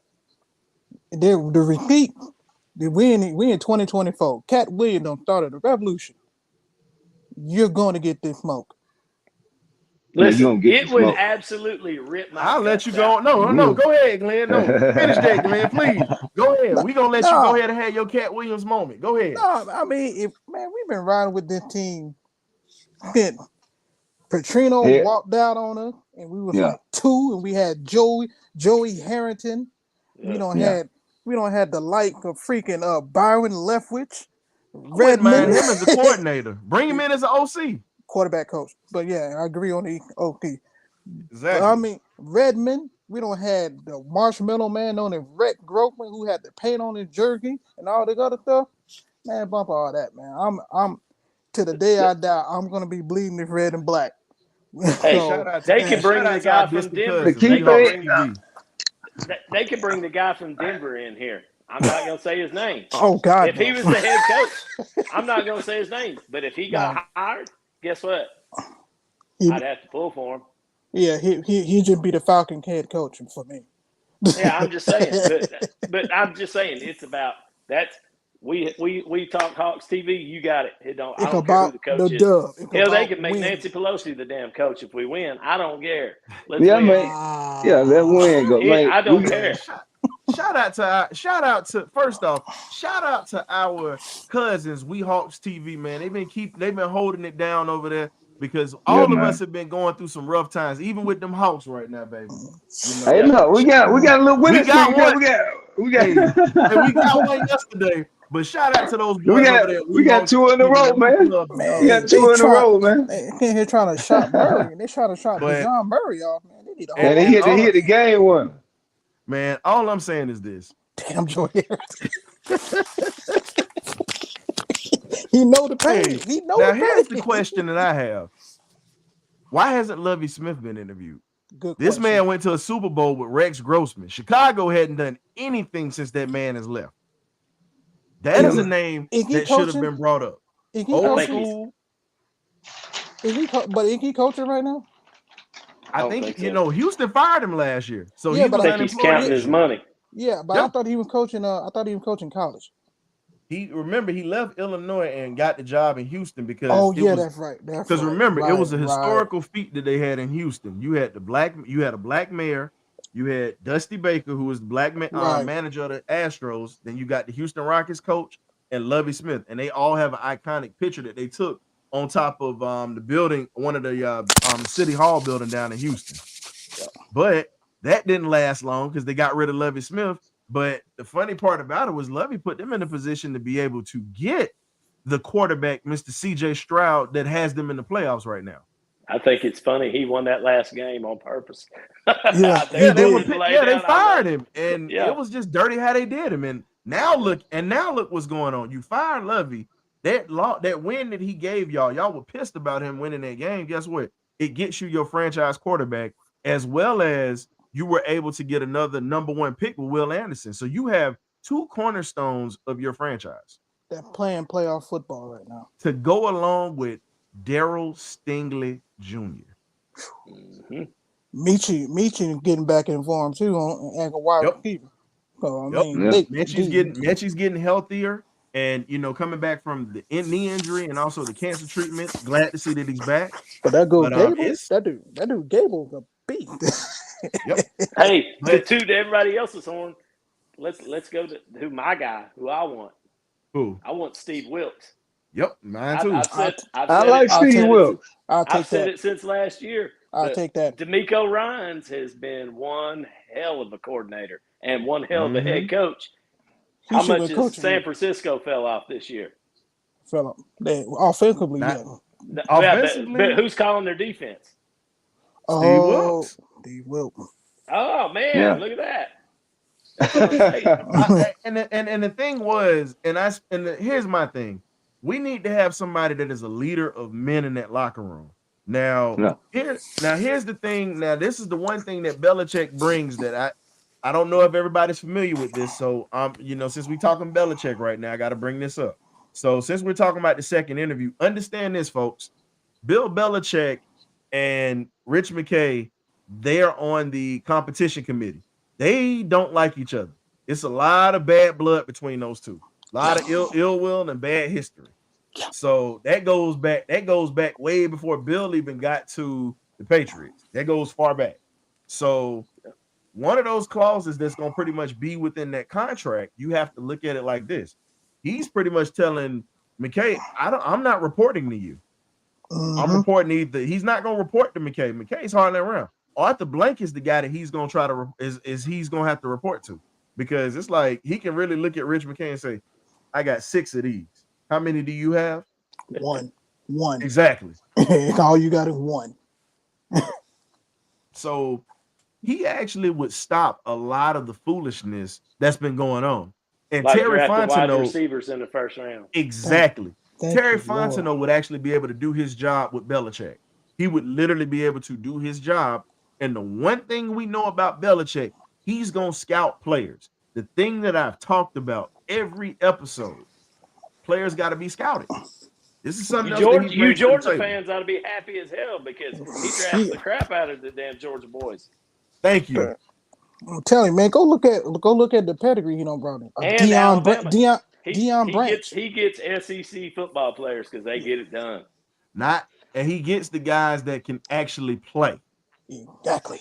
The repeat. We in 2024. Cat Williams done started a revolution. You're going to get this smoke. Listen, it would absolutely rip my. I'll let you go. No, go ahead, Glenn. No, finish that, Glenn, please. Go ahead. We're gonna let you go ahead and have your Cat Williams moment. Go ahead. No, I mean, we've been riding with this team. Petrino walked out on her and we was like 2, and we had Joey Harrington. Yeah. We don't had the like of freaking Byron Leftwich, Redmond Redmond, him as a coordinator. Bring him in as an OC. quarterback coach. But yeah, I agree on the OP. Exactly. I mean, Redmond, we don't had the Marshmallow Man known as Rhett Grossman, who had the paint on his jersey and all the other stuff. Man, bump all that, man. I'm to the day I die, I'm gonna be bleeding this red and black. Hey, Shout out to- they can bring shout the out to guy our from distant Denver. cousins, Keep Seahawks it- QB. They could bring the guy from Denver in here. I'm not going to say his name. Oh God! If he was the head coach, I'm not going to say his name. But if he got hired, guess what? I'd have to pull for him. Yeah, he just be the Falcon head coach for me. Yeah, I'm just saying. But I'm just saying it's about that's we talk Hawks TV. You got it. I don't care who the coach is. Dub. Hell, they can make Nancy Pelosi the damn coach if we win. I don't care. Let's Yeah, win. man. Yeah, that win go. Yeah, I don't care. Shout out to first off, shout out to our cousins, We Hawks TV, man. They've been holding it down over there because all of us have been going through some rough times, even with them Hawks right now, baby. You know? Hey, no, we got a little winning streak. We got we got one yesterday. But shout out to those boys over there. We got 2 in a row, man. We got 2 in a row, man. They in here trying to shot Murray. They trying to shot John Murray off, man. They need And they hit the game one. Man, all I'm saying is this. Damn, Joy. He know the pain. Hey, He know now the here's pain. the question that I have. Why hasn't Lovie Smith been interviewed? Good This question. man went to a Super Bowl with Rex Grossman. Chicago hadn't done anything since that man has left. That is a name that should have been brought up. Is he Old coaching? school. But is he coaching right now? I think so. Houston fired him last year, so Yeah, he but was I think he's unemployed. counting his money. Yeah, but I thought he was coaching. I thought he was coaching college. He left Illinois and got the job in Houston because that's right. Because remember, it was a historical feat that they had in Houston. You had a black mayor. You had Dusty Baker, who was the black manager of the Astros. Then you got the Houston Rockets coach and Lovie Smith, and they all have an iconic picture that they took on top of the building, one of the City Hall building down in Houston. But that didn't last long because they got rid of Lovie Smith. But the funny part about it was Lovie put them in a position to be able to get the quarterback, Mr. C.J. Stroud, that has them in the playoffs right now. I think it's funny he won that last game on purpose. Yeah, they fired him, and it was just dirty how they did him. And now look what's going on. You fired Lovie. That win that he gave y'all were pissed about him winning that game. Guess what? It gets you your franchise quarterback, as well as you were able to get another number 1 pick with Will Anderson. So you have 2 cornerstones of your franchise. They're playing playoff football right now. To go along with Darryl Stingley Jr. Mm-hmm. Michi getting back in form too on a wide receiver. So I mean, Mechie's getting healthier, and coming back from the knee injury and also the cancer treatment. Glad to see that he's back. But that Gable, that dude Gable's a beast. Hey, to toot everybody else's horn, let's go to my guy, who I want. Who? I want Steve Wilkes. Yep, mine too. I like Steve Wilkes. I've said it since last year. I'll take that. D'Amico Ryans has been one hell of a coordinator and one hell of a head coach. How much has San Francisco fell off this year? Fell off. Offensively, Offensively, but who's calling their defense? Steve Wilkes. Oh man, look at that. And the thing was, here's my thing. We need to have somebody that is a leader of men in that locker room. Now, here's the thing. Now, this is the one thing that Belichick brings that I don't know if everybody's familiar with this. So, since we're talking Belichick right now, I got to bring this up. So, since we're talking about the second interview, understand this, folks. Bill Belichick and Rich McKay, they're on the competition committee. They don't like each other. It's a lot of bad blood between those two. A lot of ill will and bad history. So that goes back way before Bill even got to the Patriots. That goes far back. So one of those clauses that's going to pretty much be within that contract, you have to look at it like this. He's pretty much telling McKay, I'm not reporting to you. I'm reporting he's not going to report to McKay. McKay's hardly around. Arthur Blank is the guy that he's gonna try to he's gonna have to report to, because it's like he can really look at Rich McKay and say, I got 6 of these. How many do you have? One. Exactly. All you got is one. So he actually would stop a lot of the foolishness that's been going on. And like Terry wide Fontenot, receivers in the first round. exactly. Thank Terry you, Lord. Fontenot would actually be able to do his job with Belichick. He would literally be able to do his job. And the one thing we know about Belichick, he's going to scout players. The thing that I've talked about every episode, players got to be scouted. This is something else. You Georgia fans ought to be happy as hell because he drafts the crap out of the damn Georgia boys. Thank you. I'm telling you, man, go look at the pedigree he don't brought in. Deion Branch. He gets SEC football players because they get it done. And he gets the guys that can actually play. Exactly.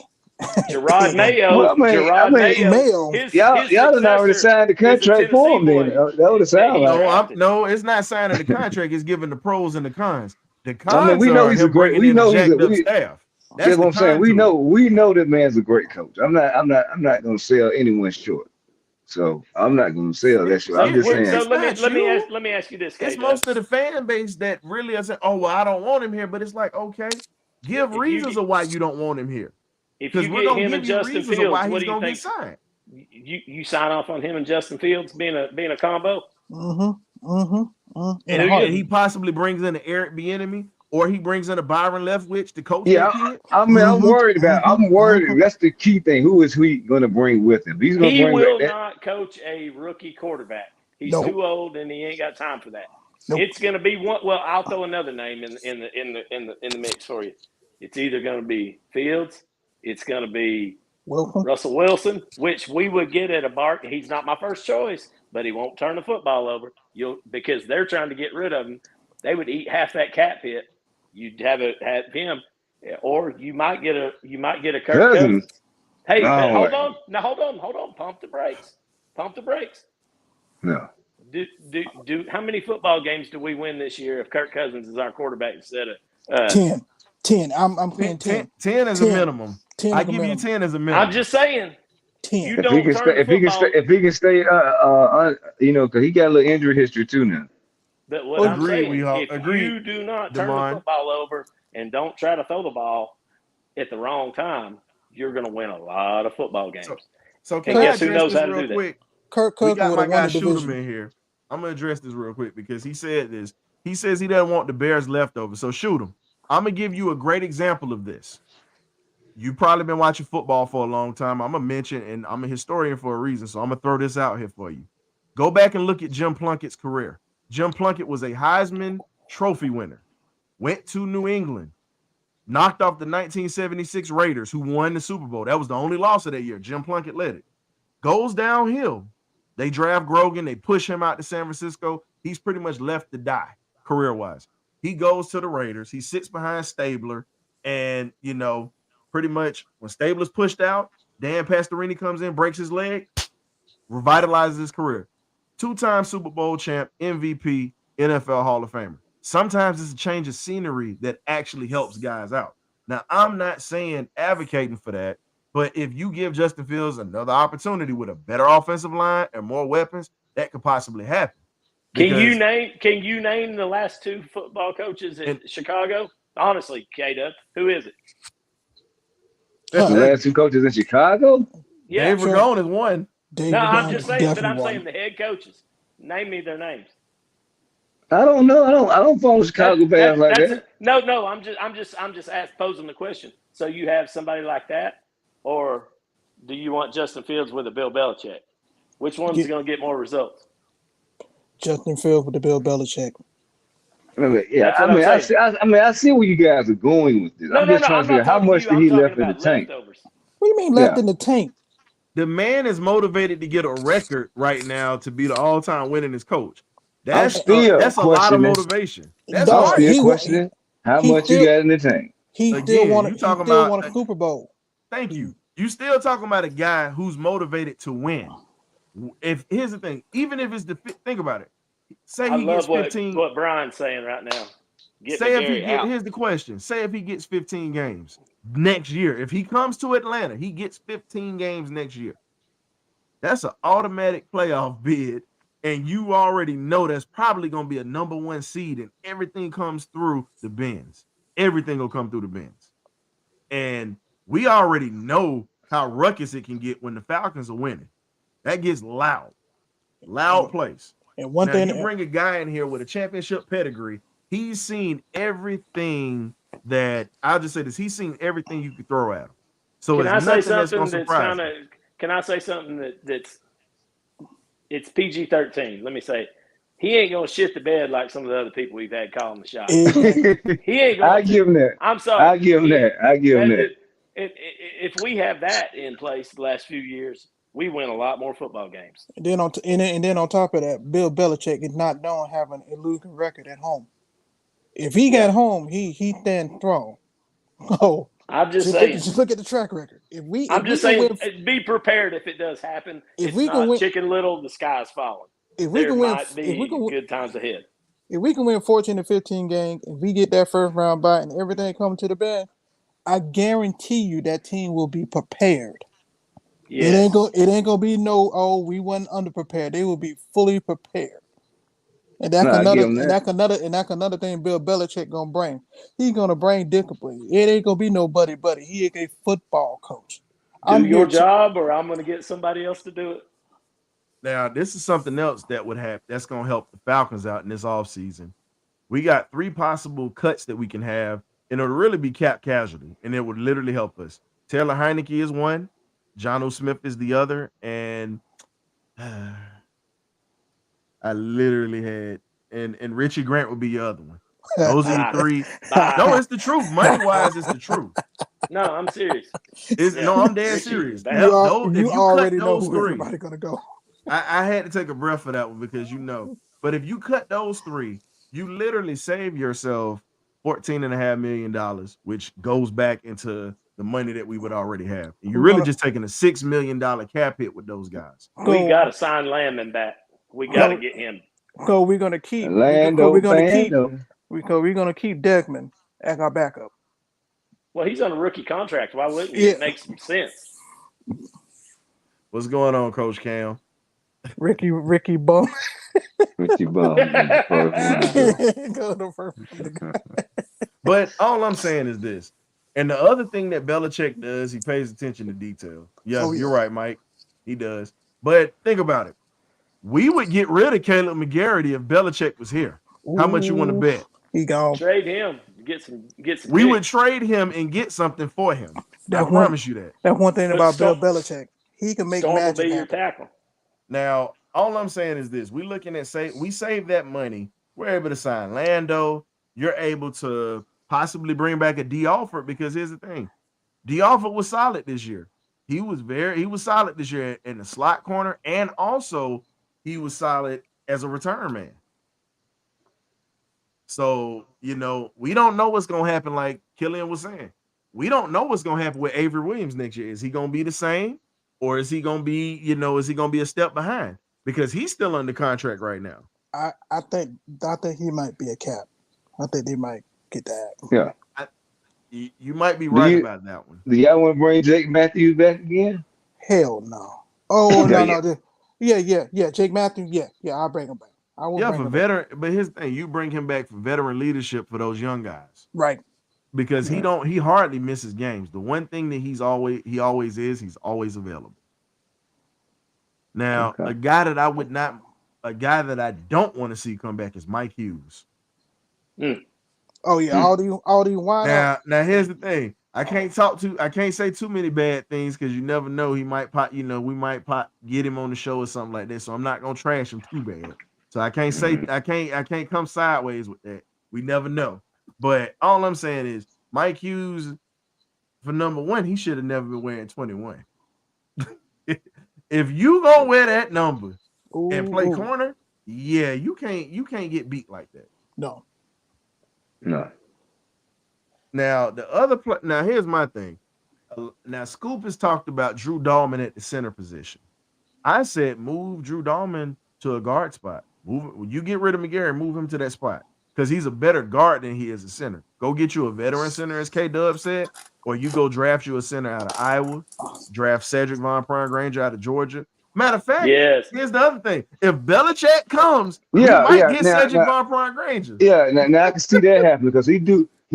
Gerard Mayo. Well, Mayo. Y'all done already signed the contract for him. Then that would have sounded like. No, it's not signing the contract. It's giving the pros and the cons. The cons. I mean, we know he's a great. We know he's a staff. That's what I'm saying. We know that man's a great coach. I'm not going to sell anyone short. So I'm not going to sell that short. I'm just saying. So let me ask you this. It's most of the fan base that really are saying, "Oh, well, I don't want him here." But it's like, okay, give reasons of why you don't want him here. Because we're going to give you reasons of why he's going to get signed. You sign off on him and Justin Fields being a combo. And he possibly brings in an Eric Bieniemy, or he brings in a Byron Leftwich to coach. Yeah, I'm worried about. I'm worried. That's the key thing. Who is he going to bring with him? He will not coach a rookie quarterback. He's too old and he ain't got time for that. Nope. It's going to be one. Well, I'll throw another name in the mix for you. It's either going to be Fields. It's going to be Russell Wilson, which we would get at a bar. He's not my first choice, but he won't turn the football over. Because they're trying to get rid of him. They would eat half that cap hit. You'd have him, or you might get a Kirk Cousins. Hey, hold on. Pump the brakes. No. Do how many football games do we win this year if Kirk Cousins is our quarterback instead of 10? I'm playing 10. 10 is a minimum. I give you 10 as a minimum. I'm just saying. 10. You don't if he can stay, because he got a little injury history too now. But what I'm saying, if you do not turn the football over and don't try to throw the ball at the wrong time, you're going to win a lot of football games. So and guess who knows how to do that? Kirk Cousins. We got my guy Shooterman in here. I'm going to address this real quick because he said this. He says he doesn't want the Bears leftovers. So shoot him. I'm going to give you a great example of this. You've probably been watching football for a long time. I'm going to mention, and I'm a historian for a reason, so I'm going to throw this out here for you. Go back and look at Jim Plunkett's career. Jim Plunkett was a Heisman Trophy winner, went to New England, knocked off the 1976 Raiders, who won the Super Bowl. That was the only loss of that year. Jim Plunkett led it. Goes downhill. They draft Grogan. They push him out to San Francisco. He's pretty much left to die career-wise. He goes to the Raiders. He sits behind Stabler, and, pretty much when Stabler's pushed out, Dan Pastorini comes in, breaks his leg, revitalizes his career. 2-time Super Bowl champ, MVP, NFL Hall of Famer. Sometimes it's a change of scenery that actually helps guys out. Now, I'm not saying advocating for that, but if you give Justin Fields another opportunity with a better offensive line and more weapons, that could possibly happen. Can you name the last 2 football coaches in Chicago? Honestly, K-Dub, who is it? The last 2 coaches in Chicago? Yeah, Dave Ragone is one. I'm just saying, but I'm saying the head coaches. Name me their names. I don't know. I don't follow Chicago Bears like that. No. I'm just posing the question. So you have somebody like that, or do you want Justin Fields with a Bill Belichick? Which one's going to get more results? Justin Fields with the Bill Belichick. I see where you guys are going with this. I'm just trying to figure out how much did he left in the tank. What do you mean left in the tank? The man is motivated to get a record right now to be the all-time winningest coach. That's a lot of motivation. That's I'm still questioning how much you got in the tank. He still won a Super Bowl. Thank you. You still talking about a guy who's motivated to win. Here's the thing, even if it's think about it. Say he gets 15. What Brian's saying right now. Here's the question. Say if he gets 15 games, next year. If he comes to Atlanta, he gets 15 games next year. That's an automatic playoff bid, and you already know that's probably going to be a number 1 seed, and everything comes through the bins. Everything will come through the bins. And we already know how ruckus it can get when the Falcons are winning. That gets loud plays. And one now, thing, you bring a guy in here with a championship pedigree. He's seen everything that I'll just say this. He's seen everything you could throw at him. So can I say something that's kind of? Can I say something that's it's PG-13? Let me say, he ain't gonna shit the bed like some of the other people we've had calling the shots. He ain't gonna. I give him that. I'm sorry. I give him that. If we have that in place the last few years, we win a lot more football games. And then on top of that, Bill Belichick is not known having a losing record at home. If he got home, he stand strong. Oh, I'm just saying. Just look at the track record. I'm just saying, be prepared if it does happen. If we can win, Chicken Little, the sky's falling. If we can win, good times ahead. If we can win 14 to 15 games, if we get that first round bye and everything coming to the bed, I guarantee you that team will be prepared. Yes. It ain't gonna be we wasn't underprepared. They will be fully prepared. And that's another thing Bill Belichick gonna bring. He's gonna bring discipline. It ain't gonna be no buddy. He is a football coach. Do your job, or I'm gonna get somebody else to do it. Now, this is something else that would happen. That's gonna help the Falcons out in this offseason. We got 3 possible cuts that we can have, and it'll really be cap casualty, and it would literally help us. Taylor Heineke is one, John O. Smith is the other, and I literally had, and Richie Grant would be the other one. Those are the 3. No, it's the truth. Money-wise, it's the truth. No, I'm serious. No, I'm dead serious. You already know who everybody's going to go. I had to take a breath for that one because But if you cut those 3, you literally save yourself $14.5 million, which goes back into the money that we would already have. And you're really just taking a $6 million cap hit with those guys. We got to sign Landman back. We got to get him. So we're going to keep Lando. We're going to keep Deckman as our backup. Well, he's on a rookie contract. Why wouldn't he? It makes some sense. What's going on, Coach Cam? Ricky Bum. Ricky Bum. But all I'm saying is this. And the other thing that Belichick does, he pays attention to detail. Yeah, you're right, Mike. He does. But think about it. We would get rid of Caleb McGarity if Belichick was here. How much you want to bet? He gone. Trade him. Get some. We would trade him and get something for him. I promise you that. That's one thing about Bill Belichick. He can make magic happen. Your tackle. Now, all I'm saying is this. We're looking at we save that money. We're able to sign Lando. You're able to possibly bring back a D. Alford because here's the thing. D. Alford was solid this year. He was solid this year in the slot corner, and also he was solid as a return man. So, we don't know what's going to happen, like Killian was saying. We don't know what's going to happen with Avery Williams next year. Is he going to be the same? Or is he going to be, is he going to be a step behind? Because he's still under contract right now. I think he might be a cap. I think they might get that. Yeah. You might be right about that one. Do y'all want to bring Jake Matthews back again? Hell no. Oh, no. Yeah. Jake Matthews, yeah, I'll bring him back. For veteran, but here's the thing, you bring him back for veteran leadership for those young guys. Right. Because he hardly misses games. The one thing that he's always available. Now, a guy that I don't want to see come back is Mike Hughes. Oh yeah, all the wide. Now here's the thing. I can't say too many bad things because you never know. He might pop, we might get him on the show or something like that. So I'm not gonna trash him too bad. So I can't say I can't come sideways with that. We never know. But all I'm saying is Mike Hughes, for number one, he should have never been wearing 21. If you gonna wear that number and play corner, you can't get beat like that. No. Now now here's my thing. Now Scoop has talked about Drew Dahlman at the center position. I said move Drew Dahlman to a guard spot. You get rid of McGarry, move him to that spot. because he's a better guard than he is a center. Go get you a veteran center, as K-Dub said, or you go draft you a center out of Iowa, draft Cedric Von Granger out of Georgia. Matter of fact, here's the other thing. If Belichick comes, we might get Cedric Von Granger. Yeah, now I can see that happen because he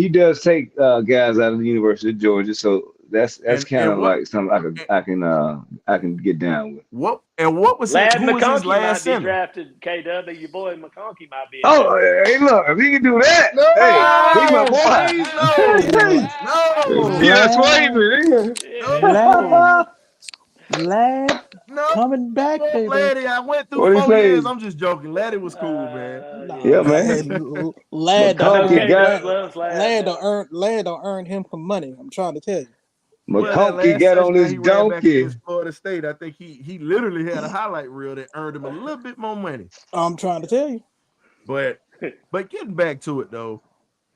does take guys out of the University of Georgia, so that's kind of like something I can get down with. What was his last might center? Be drafted KW, your boy McConkey might be. Hey, look, if he can do that, coming back, baby. Laddie, I went through 4 years. I'm just joking. Laddie was cool, man. Man. Lad don't earn him some money. I'm trying to tell you. McConkey got on his donkey. Florida State, I think he literally had a highlight reel that earned him a little bit more money. I'm trying to tell you. But getting back to it though,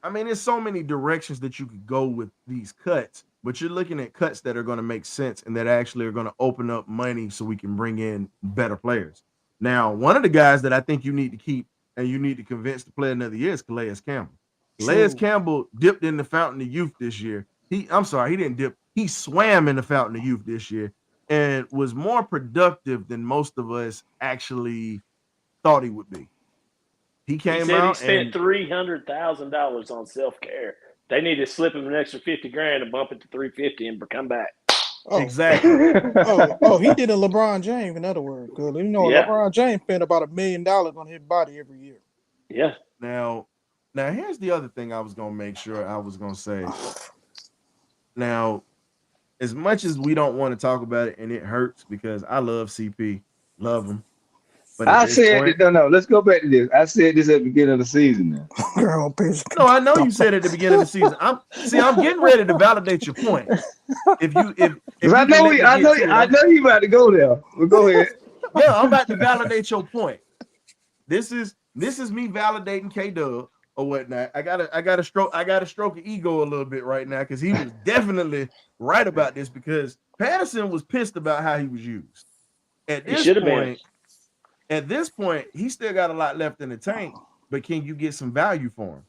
I mean, there's so many directions that you could go with these cuts, but you're looking at cuts that are going to make sense and that actually are going to open up money so we can bring in better players. Now, one of the guys that I think you need to keep and you need to convince to play another year is Calais Campbell. Calais Campbell dipped in the fountain of youth this year. He didn't dip. He swam in the fountain of youth this year and was more productive than most of us actually thought he would be. He came out and spent $300,000 on self-care. They need to slip him an extra $50,000 and bump it to $350,000 and come back. Oh. Exactly. He did a LeBron James, in other words. LeBron James spent about $1 million on his body every year. Yeah. Now here's the other thing I was gonna make sure I was gonna say. Now, as much as we don't want to talk about it, and it hurts because I love CP, love him. But let's go back to this. I said this at the beginning of the season now. No, I know you said at the beginning of the season. I'm getting ready to validate your point. If I know you about to go there. Well, go ahead. Yeah, I'm about to validate your point. This is me validating K-Dub or whatnot. I gotta stroke an ego a little bit right now because he was definitely right about this because Patterson was pissed about how he was used. At this point, he still got a lot left in the tank, but can you get some value for him?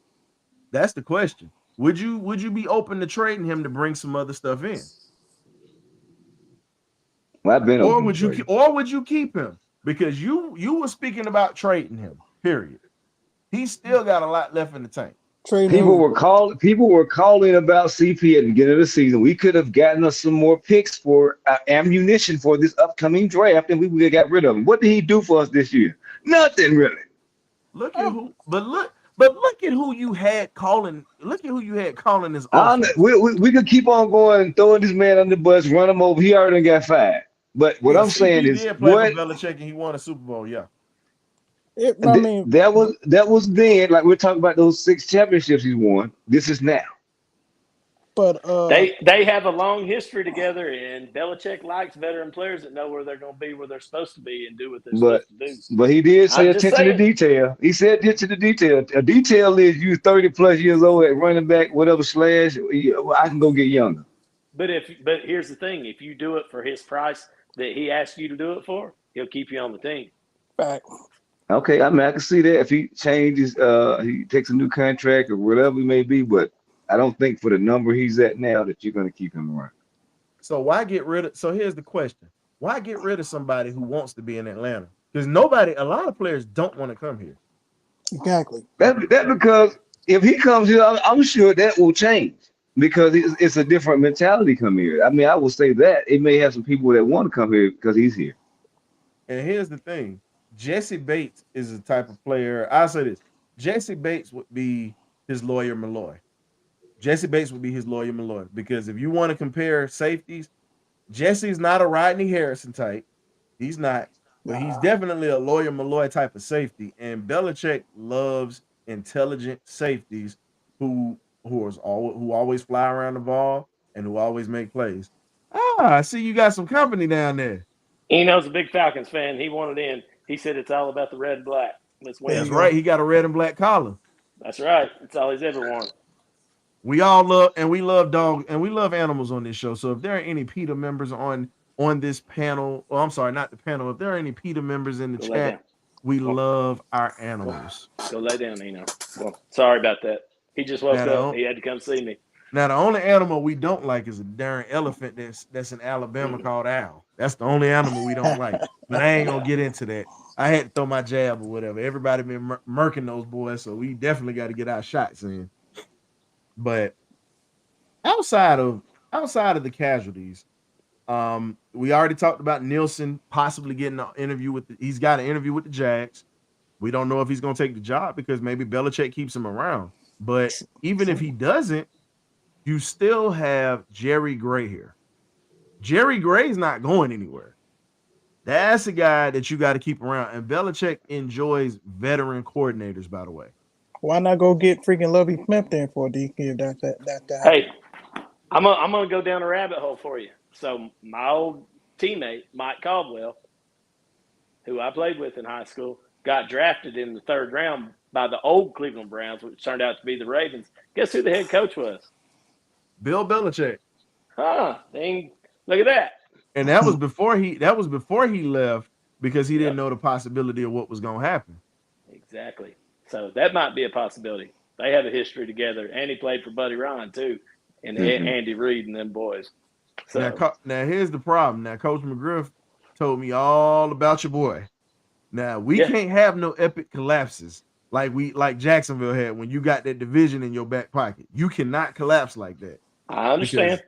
That's the question. Would you be open to trading him to bring some other stuff in? Well, I've been or would you keep him? Because you were speaking about trading him, period. He's still got a lot left in the tank. People were calling about CP at the beginning of the season. We could have gotten us some more picks for ammunition for this upcoming draft, and we would have got rid of him. What did he do for us this year? Nothing really. Look at who you had calling. Look at who you had calling this offense. We could keep on going, throwing this man under the bus, run him over. He already got fired. But what I'm saying is, what Belichick and he won a Super Bowl, yeah. That was then, like we're talking about those 6 championships he won. This is now. But they have a long history together, and Belichick likes veteran players that know where they're going to be, where they're supposed to be, and do what they're supposed to do. But he did say attention to detail. He said attention to detail. A detail is you 30 plus years old at running back, whatever slash. I can go get younger. But here's the thing: if you do it for his price that he asked you to do it for, he'll keep you on the team. Back. Okay, I mean I can see that if he changes, he takes a new contract or whatever it may be, but I don't think for the number he's at now that you're going to keep him around. So why get rid of? So here's the question: why get rid of somebody who wants to be in Atlanta? Because a lot of players don't want to come here. Exactly. That because if he comes here, I'm sure that will change because it's a different mentality come here. I mean, I will say that it may have some people that want to come here because he's here. And here's the thing. Jesse Bates is the type of player. I'll say this. Jesse Bates would be his lawyer Malloy. Jesse Bates would be his lawyer Malloy. Because if you want to compare safeties, Jesse's not a Rodney Harrison type. He's not. But he's definitely a lawyer Malloy type of safety. And Belichick loves intelligent safeties who always fly around the ball and who always make plays. I see you got some company down there. Eno's a big Falcons fan. He wanted in. He said it's all about the red and black. That's right. He got a red and black collar. That's right. That's all he's ever wanted. We all love dogs and we love animals on this show. So if there are any PETA members on this panel, I'm sorry, not the panel. If there are any PETA members in the chat, we love our animals. Go lay down, Eno. Well, sorry about that. He just woke up. He had to come see me. Now, the only animal we don't like is a darn elephant that's in Alabama called owl. That's the only animal we don't like. But I ain't gonna get into that. I had to throw my jab or whatever. Everybody been murking those boys, so we definitely got to get our shots in. But outside of the casualties, we already talked about Neilsen possibly getting an interview he's got an interview with the Jags. We don't know if he's gonna take the job because maybe Belichick keeps him around. But even if he doesn't, you still have Jerry Gray here. Jerry Gray's not going anywhere. That's a guy that you got to keep around. And Belichick enjoys veteran coordinators, by the way. Why not go get freaking Lovie Smith there for DQ if that Hey, I'm gonna go down a rabbit hole for you. So my old teammate, Mike Caldwell, who I played with in high school, got drafted in the 3rd round by the old Cleveland Browns, which turned out to be the Ravens. Guess who the head coach was? Bill Belichick. Dang, look at that. And that was before he left because he didn't know the possibility of what was going to happen. Exactly. So that might be a possibility. They have a history together, and he played for Buddy Ryan too, and Andy Reid and them boys. So now here's the problem. Now Coach McGriff told me all about your boy. Now we can't have no epic collapses like Jacksonville had when you got that division in your back pocket. You cannot collapse like that. I understand.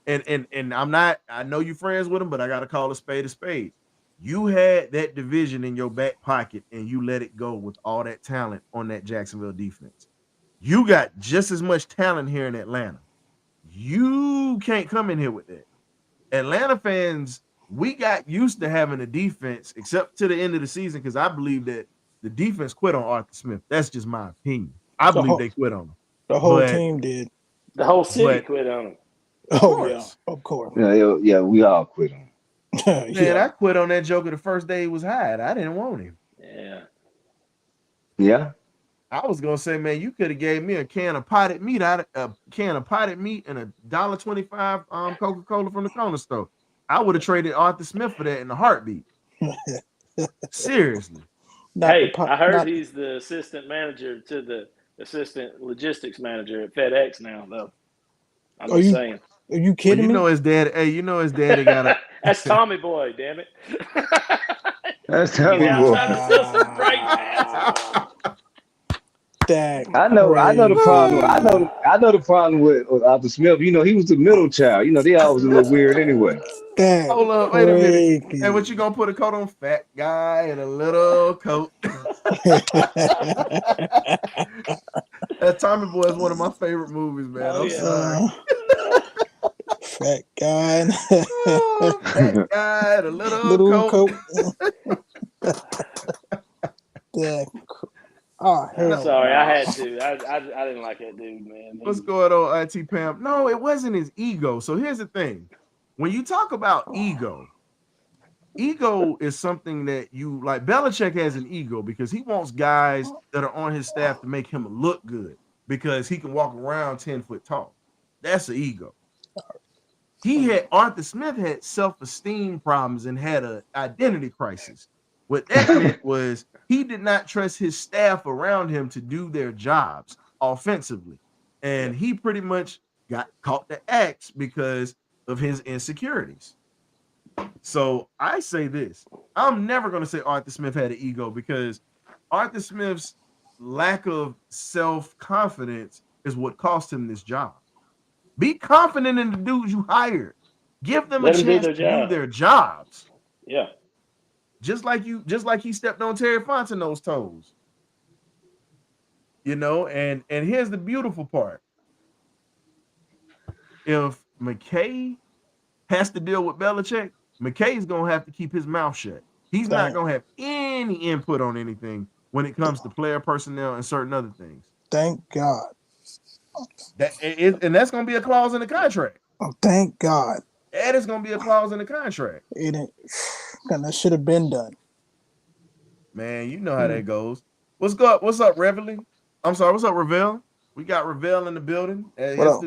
And I know you're friends with him, but I gotta call a spade a spade. You had that division in your back pocket and you let it go with all that talent on that Jacksonville defense. You got just as much talent here in Atlanta. You can't come in here with that. Atlanta fans, we got used to having a defense, except to the end of the season, because I believe that the defense quit on Arthur Smith. That's just my opinion. I believe they quit on him. The whole team did. The whole city quit on him. Oh, yeah, of course. Yeah, we all quit on him. Man, I quit on that Joker the first day he was hired. I didn't want him. Yeah. I was gonna say, man, you could have gave me a can of potted meat and $1.25 Coca-Cola from the corner store. I would have traded Arthur Smith for that in a heartbeat. Seriously. I heard he's the assistant manager to the assistant logistics manager at FedEx now, though. I'm just saying. Are you kidding me? His dad. Hey, his daddy got a. That's Tommy Boy, damn it. That's Tommy Boy. I know the problem. I know the problem with Arthur Smith. He was the middle child. They always a little weird anyway. Hold up, wait a minute. Hey, what you gonna put a coat on? Fat guy in a little coat. That Tommy Boy is one of my favorite movies, man. I'm sorry. Fat guy. Fat guy in a little coat. Oh, hell. Sorry, I had to. I didn't like that dude, man. What's going on, Auntie Pam? No, it wasn't his ego. So here's the thing. When you talk about ego is something that you like. Belichick has an ego because he wants guys that are on his staff to make him look good because he can walk around 10 foot tall. That's an ego. Arthur Smith had self-esteem problems and had an identity crisis. What that meant was he did not trust his staff around him to do their jobs offensively. And he pretty much got caught the axe because of his insecurities. So I say this. I'm never going to say Arthur Smith had an ego because Arthur Smith's lack of self-confidence is what cost him this job. Be confident in the dudes you hired. Give them a chance to do their jobs. Yeah. Just like he stepped on Terry Fontenot's toes. And here's the beautiful part. If McKay has to deal with Belichick, McKay's going to have to keep his mouth shut. He's not going to have any input on anything when it comes to player personnel and certain other things. Thank God. And that's going to be a clause in the contract. Oh, thank God. That is going to be a clause in the contract. It ain't. That should have been done. Man, you know how that goes. What's up, Reveille? I'm sorry, what's up, Reveille? We got Reveille in the building. What's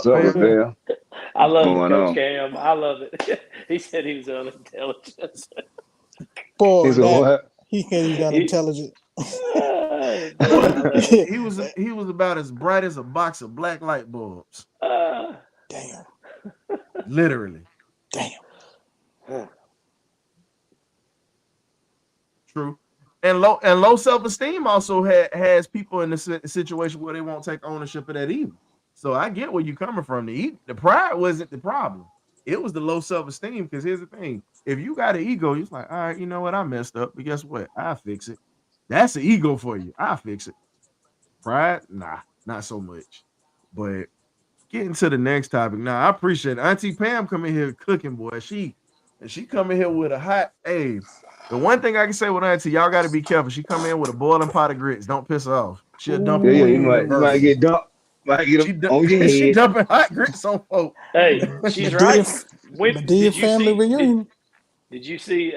up, Reveille? I love it, Coach Cam. I love it. He said he was unintelligent. Boy, He can't even got intelligent. he was about as bright as a box of black light bulbs. Damn. Literally. Damn. True. And low self-esteem also has people in the situation where they won't take ownership of that evil. So I get where you're coming from. The pride wasn't the problem. It was the low self-esteem, because here's the thing. If you got an ego, you're like, all right, you know what? I messed up, but guess what? I'll fix it. That's the ego for you. I'll fix it. Pride? Nah, not so much. But getting to the next topic. Now, I appreciate it. Auntie Pam coming here cooking, boy. She coming here with a hot, hey, the one thing I can say with Auntie, y'all got to be careful. She come in with a boiling pot of grits. Don't piss her off. She'll dump it. Yeah, you might get dumped. Might get them on your head. She dumping hot grits on folk. Hey, she's right. Family reunion. Did you see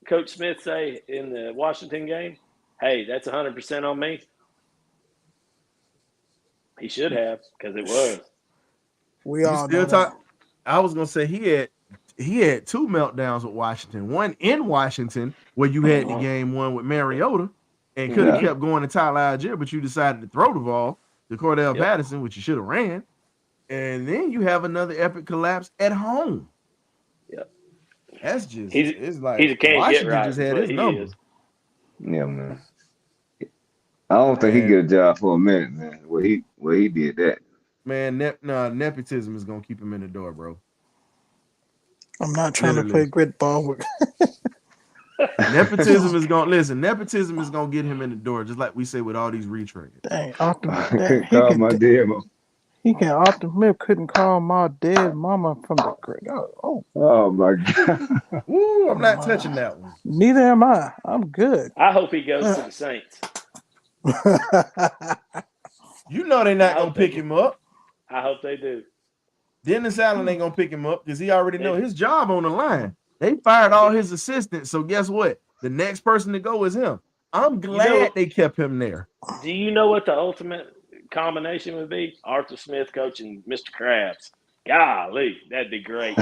Coach Smith say in the Washington game, hey, that's 100% on me? He should have, because it was. We all know that. I was going to say he had two meltdowns with Washington. One in Washington, where you had the game one with Mariota and could have kept going to Tyler Algier, but you decided to throw the ball to Cordell Patterson, which you should have ran. And then you have another epic collapse at home. Yep. That's just, it's like he's a can't Washington get right, just had his number. Yeah, man. I don't think he get a job for a minute, man. Where he did that. Man, nepotism is gonna keep him in the door, bro. I'm not trying to play grit ball with. Nepotism is gonna get him in the door, just like we say with all these retrades. Dang, he can Optimus Smith couldn't call my dead mama from the grave. Oh my God. Ooh, I'm not touching that one. Neither am I. I'm good. I hope he goes to the Saints. You know they're not gonna pick him up. I hope they do. Dennis Allen ain't gonna pick him up because he already know his job on the line. They fired all his assistants, so guess what? The next person to go is him. I'm glad they kept him there. Do you know what the ultimate combination would be? Arthur Smith coaching Mr. Krabs. Golly, that'd be great.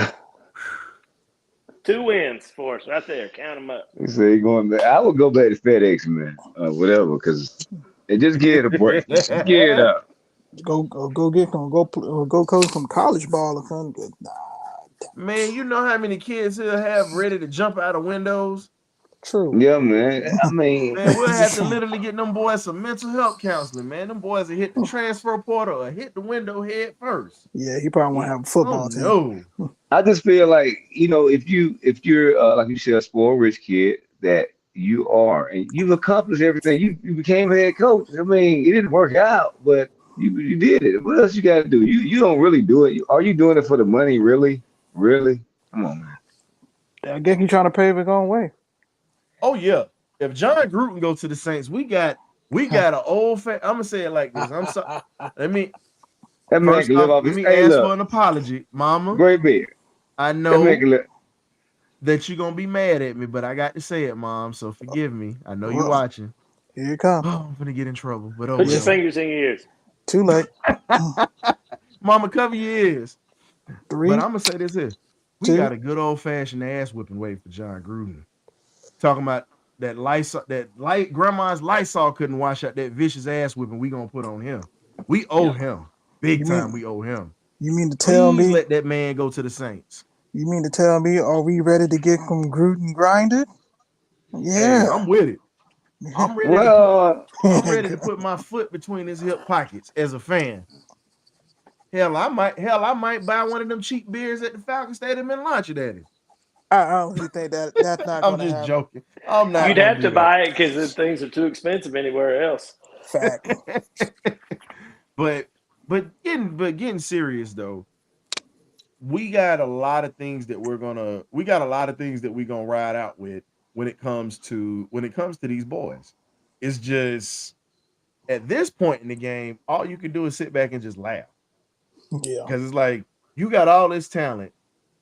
2 wins for us right there. Count them up. He said he going back. I would go back to FedEx, man, whatever, because it just get a break. Just get it up. Go coach some college ball or something. Nah. Man, you know how many kids he'll have ready to jump out of windows? True. Yeah, man. I mean, man, we'll have to literally get them boys some mental health counseling, man. Them boys will hit the transfer portal or hit the window head first. Yeah, he probably won't have a football team. No. I just feel like, if you're like you said, a spoiled rich kid that you are, and you've accomplished everything. You became head coach. I mean, it didn't work out, but you did it. What else you got to do? You don't really do it. Are you doing it for the money? Really? Come on, man. I guess he's trying to pave his own way. Oh yeah. If John Gruden goes to the Saints, we got an old I'm gonna say it like this. I'm sorry. Let me ask for an apology, Mama. Great beard. I know that you're gonna be mad at me, but I got to say it, Mom. So forgive me. I know you're watching. Here you come. Oh, I'm gonna get in trouble. But put your fingers in your ears. Too late. Mama, cover your ears. 3. But I'm gonna say this here. We got a good old fashioned ass whipping wait for John Gruden. Talking about that grandma's Lysol couldn't wash out that vicious ass whipping we gonna put on him. We owe him. Big time we owe him. You mean to tell me let that man go to the Saints? You mean to tell me, are we ready to get from Gruden grinded? Yeah. Hey, I'm with it. I'm ready to put my foot between his hip pockets as a fan. Hell, I might buy one of them cheap beers at the Falcons Stadium and launch it at it. I honestly think that's not I'm just joking. I'm not. You'd have to buy it because the things are too expensive anywhere else. Fact. But getting serious though, we got a lot of things that we're gonna ride out with when it comes to these boys. It's just at this point in the game, all you can do is sit back and just laugh. Yeah. Because it's like you got all this talent.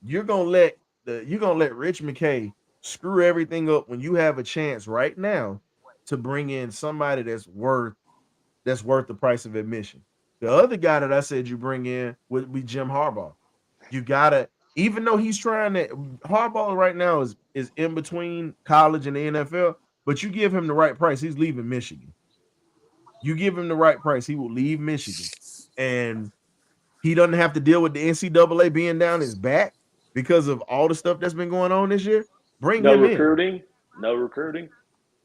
You're gonna let Rich McKay screw everything up when you have a chance right now to bring in somebody that's worth the price of admission. The other guy that I said you bring in would be Jim Harbaugh. You gotta, even though he's trying to, Harbaugh right now is in between college and the NFL, But you give him the right price, he's leaving Michigan. You give him the right price, he will leave Michigan. And he doesn't have to deal with the NCAA being down his back because of all the stuff that's been going on this year. Bring him in. No recruiting.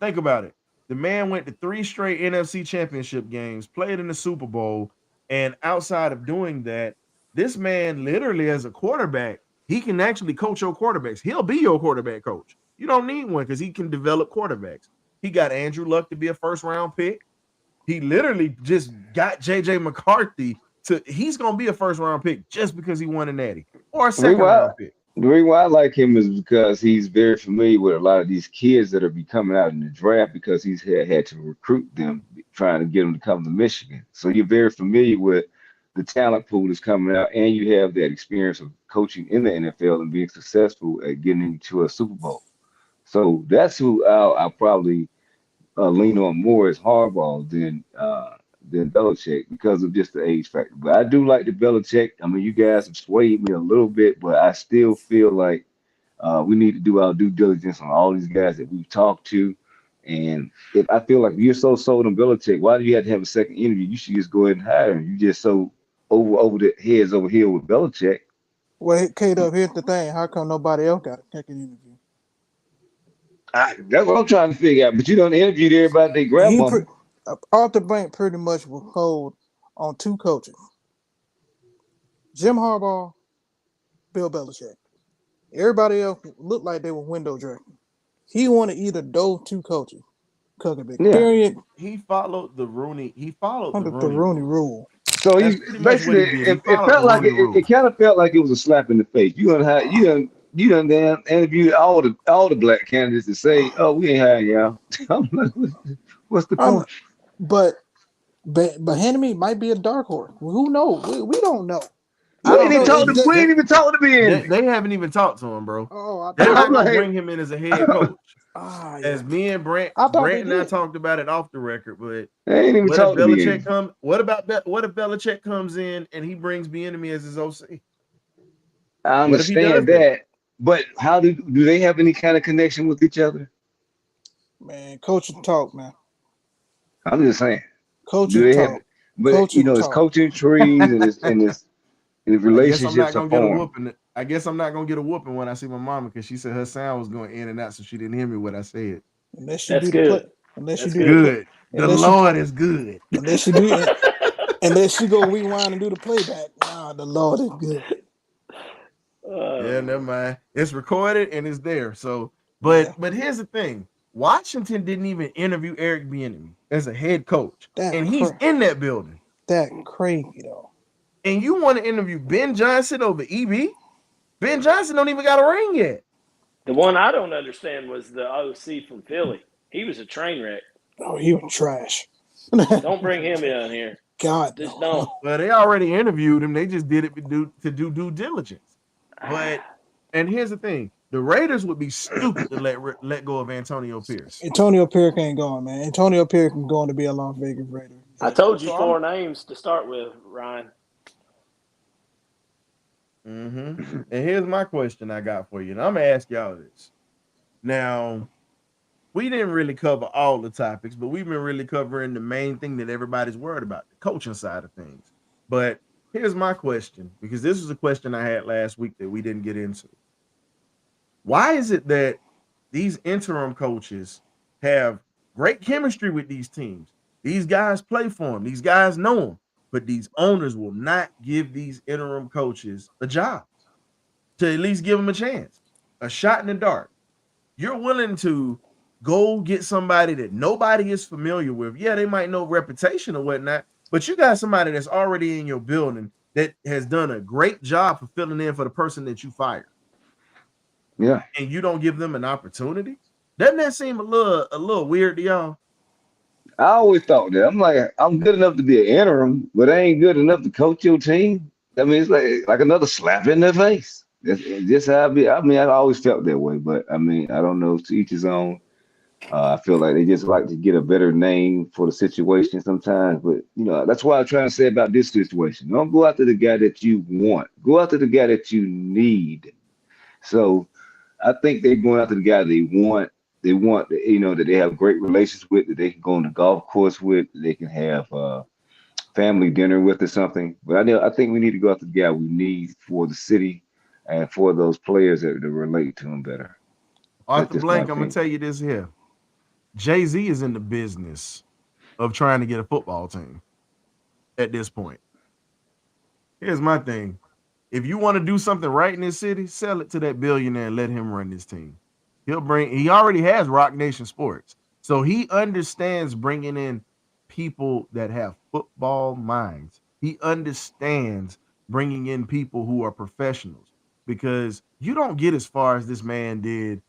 Think about it. The man went to 3 straight NFC championship games, played in the Super Bowl, and outside of doing that, this man literally as a quarterback, he can actually coach your quarterbacks. He'll be your quarterback coach. You don't need one because he can develop quarterbacks. He got Andrew Luck to be a first-round pick. He literally just got J.J. McCarthy he's going to be a first-round pick just because he won a natty or a second-round pick. The reason why I like him is because he's very familiar with a lot of these kids that are be coming out in the draft because he's had to recruit them, trying to get them to come to Michigan. So you're very familiar with the talent pool that's coming out, and you have that experience of coaching in the NFL and being successful at getting into a Super Bowl. So that's who I'll probably lean on more as Harbaugh than Belichick because of just the age factor. But I do like the Belichick. I mean, you guys have swayed me a little bit, but I still feel like we need to do our due diligence on all these guys that we've talked to. And if I feel like you're so sold on Belichick, why do you have to have a second interview? You should just go ahead and hire him. You just so over the heads over here with Belichick. Well, K-Dub, here's the thing. How come nobody else got a second interview? That's what I'm trying to figure out. But you don't interview everybody they grandma. Arthur Blank pretty much will hold on 2 coaches. Jim Harbaugh, Bill Belichick. Everybody else looked like they were window dressing. He wanted either those 2 coaches. Period. He followed the Rooney. He followed the Rooney rule. So he basically it felt like it kind of felt like it was a slap in the face. You done interviewed all the black candidates to say, "Oh, we ain't hiring y'all." I'm like, what's the point? But Hennemy might be a dark horse. Who knows? We don't know. We ain't even talked to him. They haven't even talked to him, bro. Oh, they're not gonna bring him in as a head coach. Yeah. As me and Brent and I talked about it off the record, but they ain't even what talked if to Belichick come? What if Belichick comes in and he brings Bieniemy as his OC? I understand that, but how do they have any kind of connection with each other? Man, coaching talk, man. I'm just saying. Coaching talk. It's coaching trees and it's relationships are formed. I guess I'm not gonna get a whooping when I see my mama because she said her sound was going in and out, so she didn't hear me what I said. Unless you do good. The Lord is good. Unless you do it. Unless you go rewind and do the playback. Nah, the Lord is good. Yeah, never mind. It's recorded and it's there. So, but here's the thing: Washington didn't even interview Eric Bieniemy as a head coach, and he's in that building. That crazy though. And you want to interview Ben Johnson over EB? Ben Johnson don't even got a ring yet. The one I don't understand was the OC from Philly. He was a train wreck. Oh, he was trash. Don't bring him in here. God, just don't. Well, they already interviewed him. They just did it to do due diligence. And here's the thing: the Raiders would be stupid to let go of Antonio Pierce. Antonio Pierce ain't going, man. Antonio Pierce is going to be a Las Vegas Raider. I told you 4 names to start with, Ryan. Mm-hmm. And here's my question I got for you, and I'm gonna ask y'all this. Now, we didn't really cover all the topics, but we've been really covering the main thing that everybody's worried about, the coaching side of things. But here's my question, because this was a question I had last week that we didn't get into. Why is it that these interim coaches have great chemistry with these teams? These guys play for them. These guys know them. But these owners will not give these interim coaches a job to at least give them a chance, a shot in the dark. You're willing to go get somebody that nobody is familiar with. Yeah, they might know reputation or whatnot, but you got somebody that's already in your building that has done a great job for filling in for the person that you fired. Yeah. And you don't give them an opportunity? Doesn't that seem a little weird to y'all? I always thought that. I'm like, I'm good enough to be an interim, but I ain't good enough to coach your team. I mean, it's like another slap in the face. That's just how I be. I mean, I always felt that way, but I mean, I don't know, to each his own. I feel like they just like to get a better name for the situation sometimes. But, you know, that's why I'm trying to say about this situation. Don't go after the guy that you want. Go after the guy that you need. So I think they're going after the guy they want. they want, that they have great relations with, that they can go on the golf course with, that they can have family dinner with or something. But I think we need to go after the guy we need for the city and for those players that relate to him better. Arthur Blank, I'm gonna tell you this here. Jay-Z is in the business of trying to get a football team at this point. Here's my thing. If you want to do something right in this city, sell it to that billionaire and let him run this team. He already has Rock Nation Sports. So he understands bringing in people that have football minds. He understands bringing in people who are professionals, because you don't get as far as this man did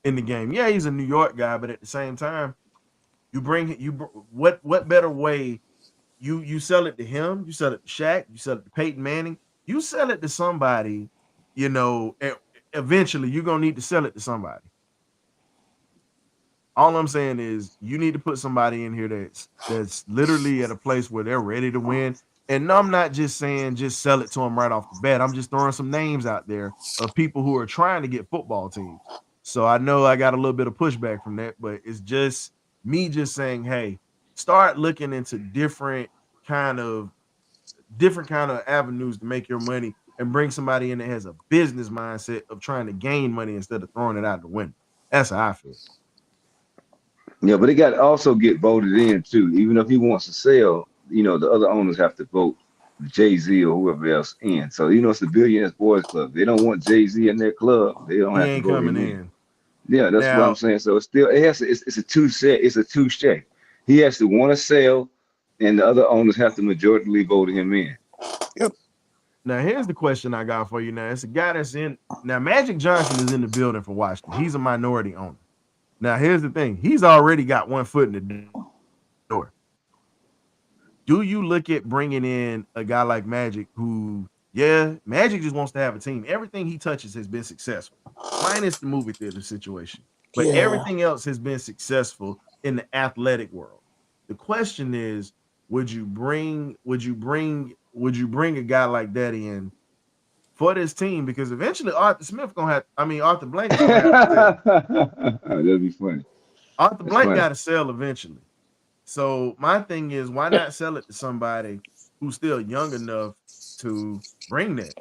in the game. Yeah, he's a New York guy, but at the same time, what better way? You sell it to him, you sell it to Shaq, you sell it to Peyton Manning, you sell it to somebody, eventually you're gonna need to sell it to somebody. All I'm saying is you need to put somebody in here that's literally at a place where they're ready to win. And I'm not just saying just sell it to them right off the bat. I'm just throwing some names out there of people who are trying to get football teams. So I know I got a little bit of pushback from that, but it's just me just saying, hey, start looking into different kind of avenues to make your money, and bring somebody in that has a business mindset of trying to gain money instead of throwing it out the window. That's how I feel. Yeah, but it got to also get voted in too. Even if he wants to sell, the other owners have to vote Jay-Z or whoever else in. So it's the Billionaires Boys Club. They don't want Jay-Z in their club. They don't have to vote him in. Yeah, that's what I'm saying. So it's a touche. He has to want to sell, and the other owners have to majoritarily vote him in. Yep. Now here's the question I got for you. Now it's a guy that's in. Now Magic Johnson is in the building for Washington. He's a minority owner. Now here's the thing. He's already got one foot in the door. Do you look at bringing in a guy like Magic, who, Magic just wants to have a team. Everything he touches has been successful, minus the movie theater situation. But everything else has been successful in the athletic world. The question is, would you bring a guy like that in for this team? Because eventually Arthur Blank is gonna have to sell. That'd be funny. Arthur Blank got to sell eventually. So my thing is, why not sell it to somebody who's still young enough to bring that?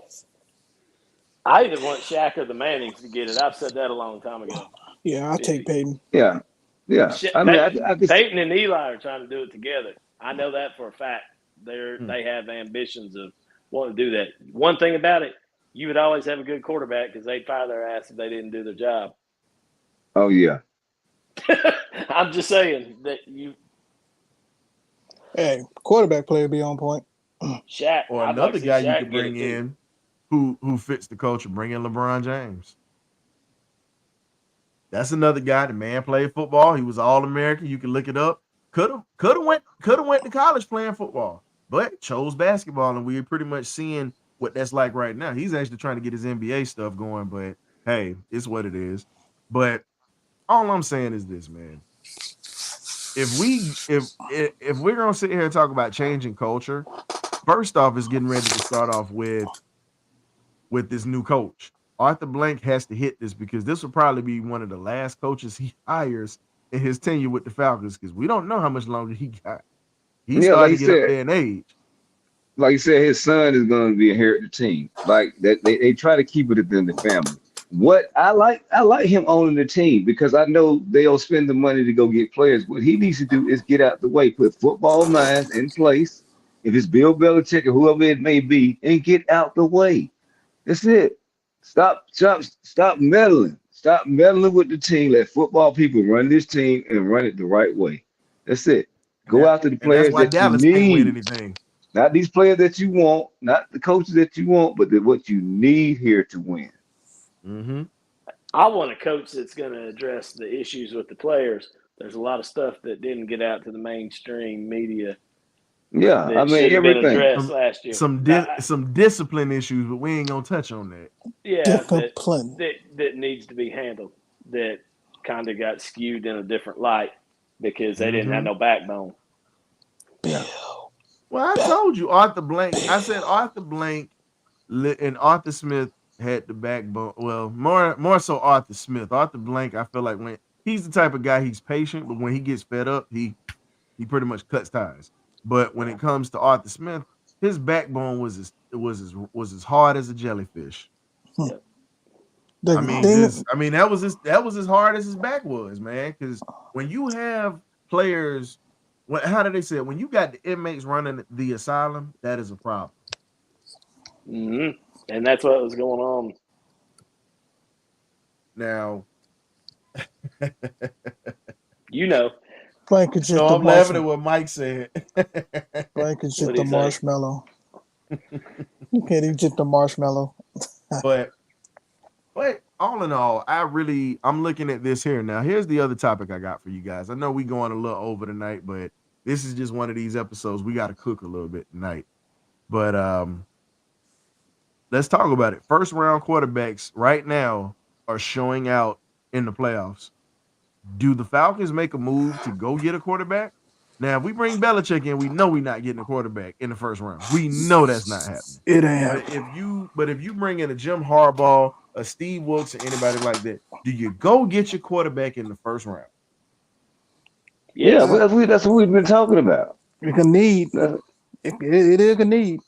I either want Shaq or the Mannings to get it. I've said that a long time ago. Yeah, I'll take Peyton. Yeah. Peyton and Eli are trying to do it together. I know that for a fact. They have ambitions of wanting to do that. One thing about it, you would always have a good quarterback because they'd fire their ass if they didn't do their job. Oh yeah. I'm just saying that you. Hey, quarterback player be on point. Shaq or another guy you could bring in who fits the culture. Bring in LeBron James. That's another guy. The man played football. He was All-American. You can look it up. Could have went to college playing football, but chose basketball, and we're pretty much seeing what that's like right now. He's actually trying to get his NBA stuff going, but hey, it's what it is. But all I'm saying is this, man. If we're gonna sit here and talk about changing culture, first off, is getting ready to start off with this new coach. Arthur Blank has to hit this, because this will probably be one of the last coaches he hires in his tenure with the Falcons, because we don't know how much longer he got. He's starting to get up there in age. Like you said, his son is going to be inherit the team. Like that, they try to keep it within the family. What I like him owning the team, because I know they'll spend the money to go get players. What he needs to do is get out the way, put football minds in place. If it's Bill Belichick or whoever it may be, and get out the way. That's it. Stop meddling. Stop meddling with the team. Let football people run this team and run it the right way. That's it. Go after the players that Dallas you need. Not these players that you want, not the coaches that you want, but what you need here to win. Mm-hmm. I want a coach that's going to address the issues with the players. There's a lot of stuff that didn't get out to the mainstream media. Yeah, I mean everything. Last year. Some discipline issues, but we ain't gonna touch on that. Yeah, discipline that needs to be handled. That kind of got skewed in a different light because they didn't have no backbone. Yeah. Well, I told you Arthur Blank. I said Arthur Blank and Arthur Smith had the backbone. Well, more so Arthur Smith. Arthur Blank, I feel like he's the type of guy. He's patient, but when he gets fed up, he pretty much cuts ties. But when it comes to Arthur Smith, his backbone was as hard as a jellyfish. Yep. The I mean, thing, that was as hard as his back was, man. Because when you have players, how did they say it? When you got the inmates running the asylum, that is a problem. Mm-hmm. And that's what was going on. Now, you know, Blaine could just so the I'm laughing at marshmallow. what Mike said. Blaine could just What'd the he say? marshmallow. You can't eat just the marshmallow. But all in all, I'm looking at this here now. Here's the other topic I got for you guys. I know we going a little over tonight, but this is just one of these episodes we got to cook a little bit tonight. But let's talk about it. First round quarterbacks right now are showing out in the playoffs. Do the Falcons make a move to go get a quarterback? Now, if we bring Belichick in, we know we're not getting a quarterback in the first round. We know that's not happening. It ain't. But if you bring in a Jim Harbaugh, a Steve Wilkes, or anybody like that, do you go get your quarterback in the first round? Yeah, that's what we've been talking about. It's a need. It is a need.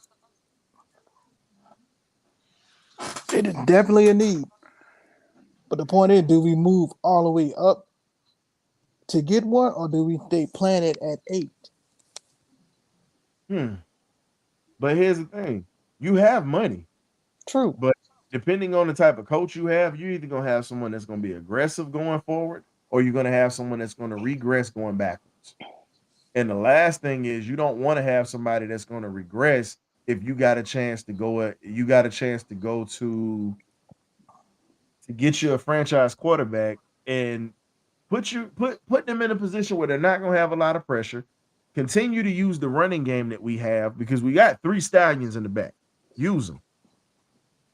It is definitely a need. But the point is, do we move all the way up to get one, or do we stay planted at 8? But here's the thing. You have money. True. But depending on the type of coach you have, you're either going to have someone that's going to be aggressive going forward, or you're going to have someone that's going to regress going backwards. And the last thing is, you don't want to have somebody that's going to regress if you got a chance to go to get you a franchise quarterback and put them in a position where they're not going to have a lot of pressure. Continue to use the running game that we have, because we got 3 stallions in the back. Use them.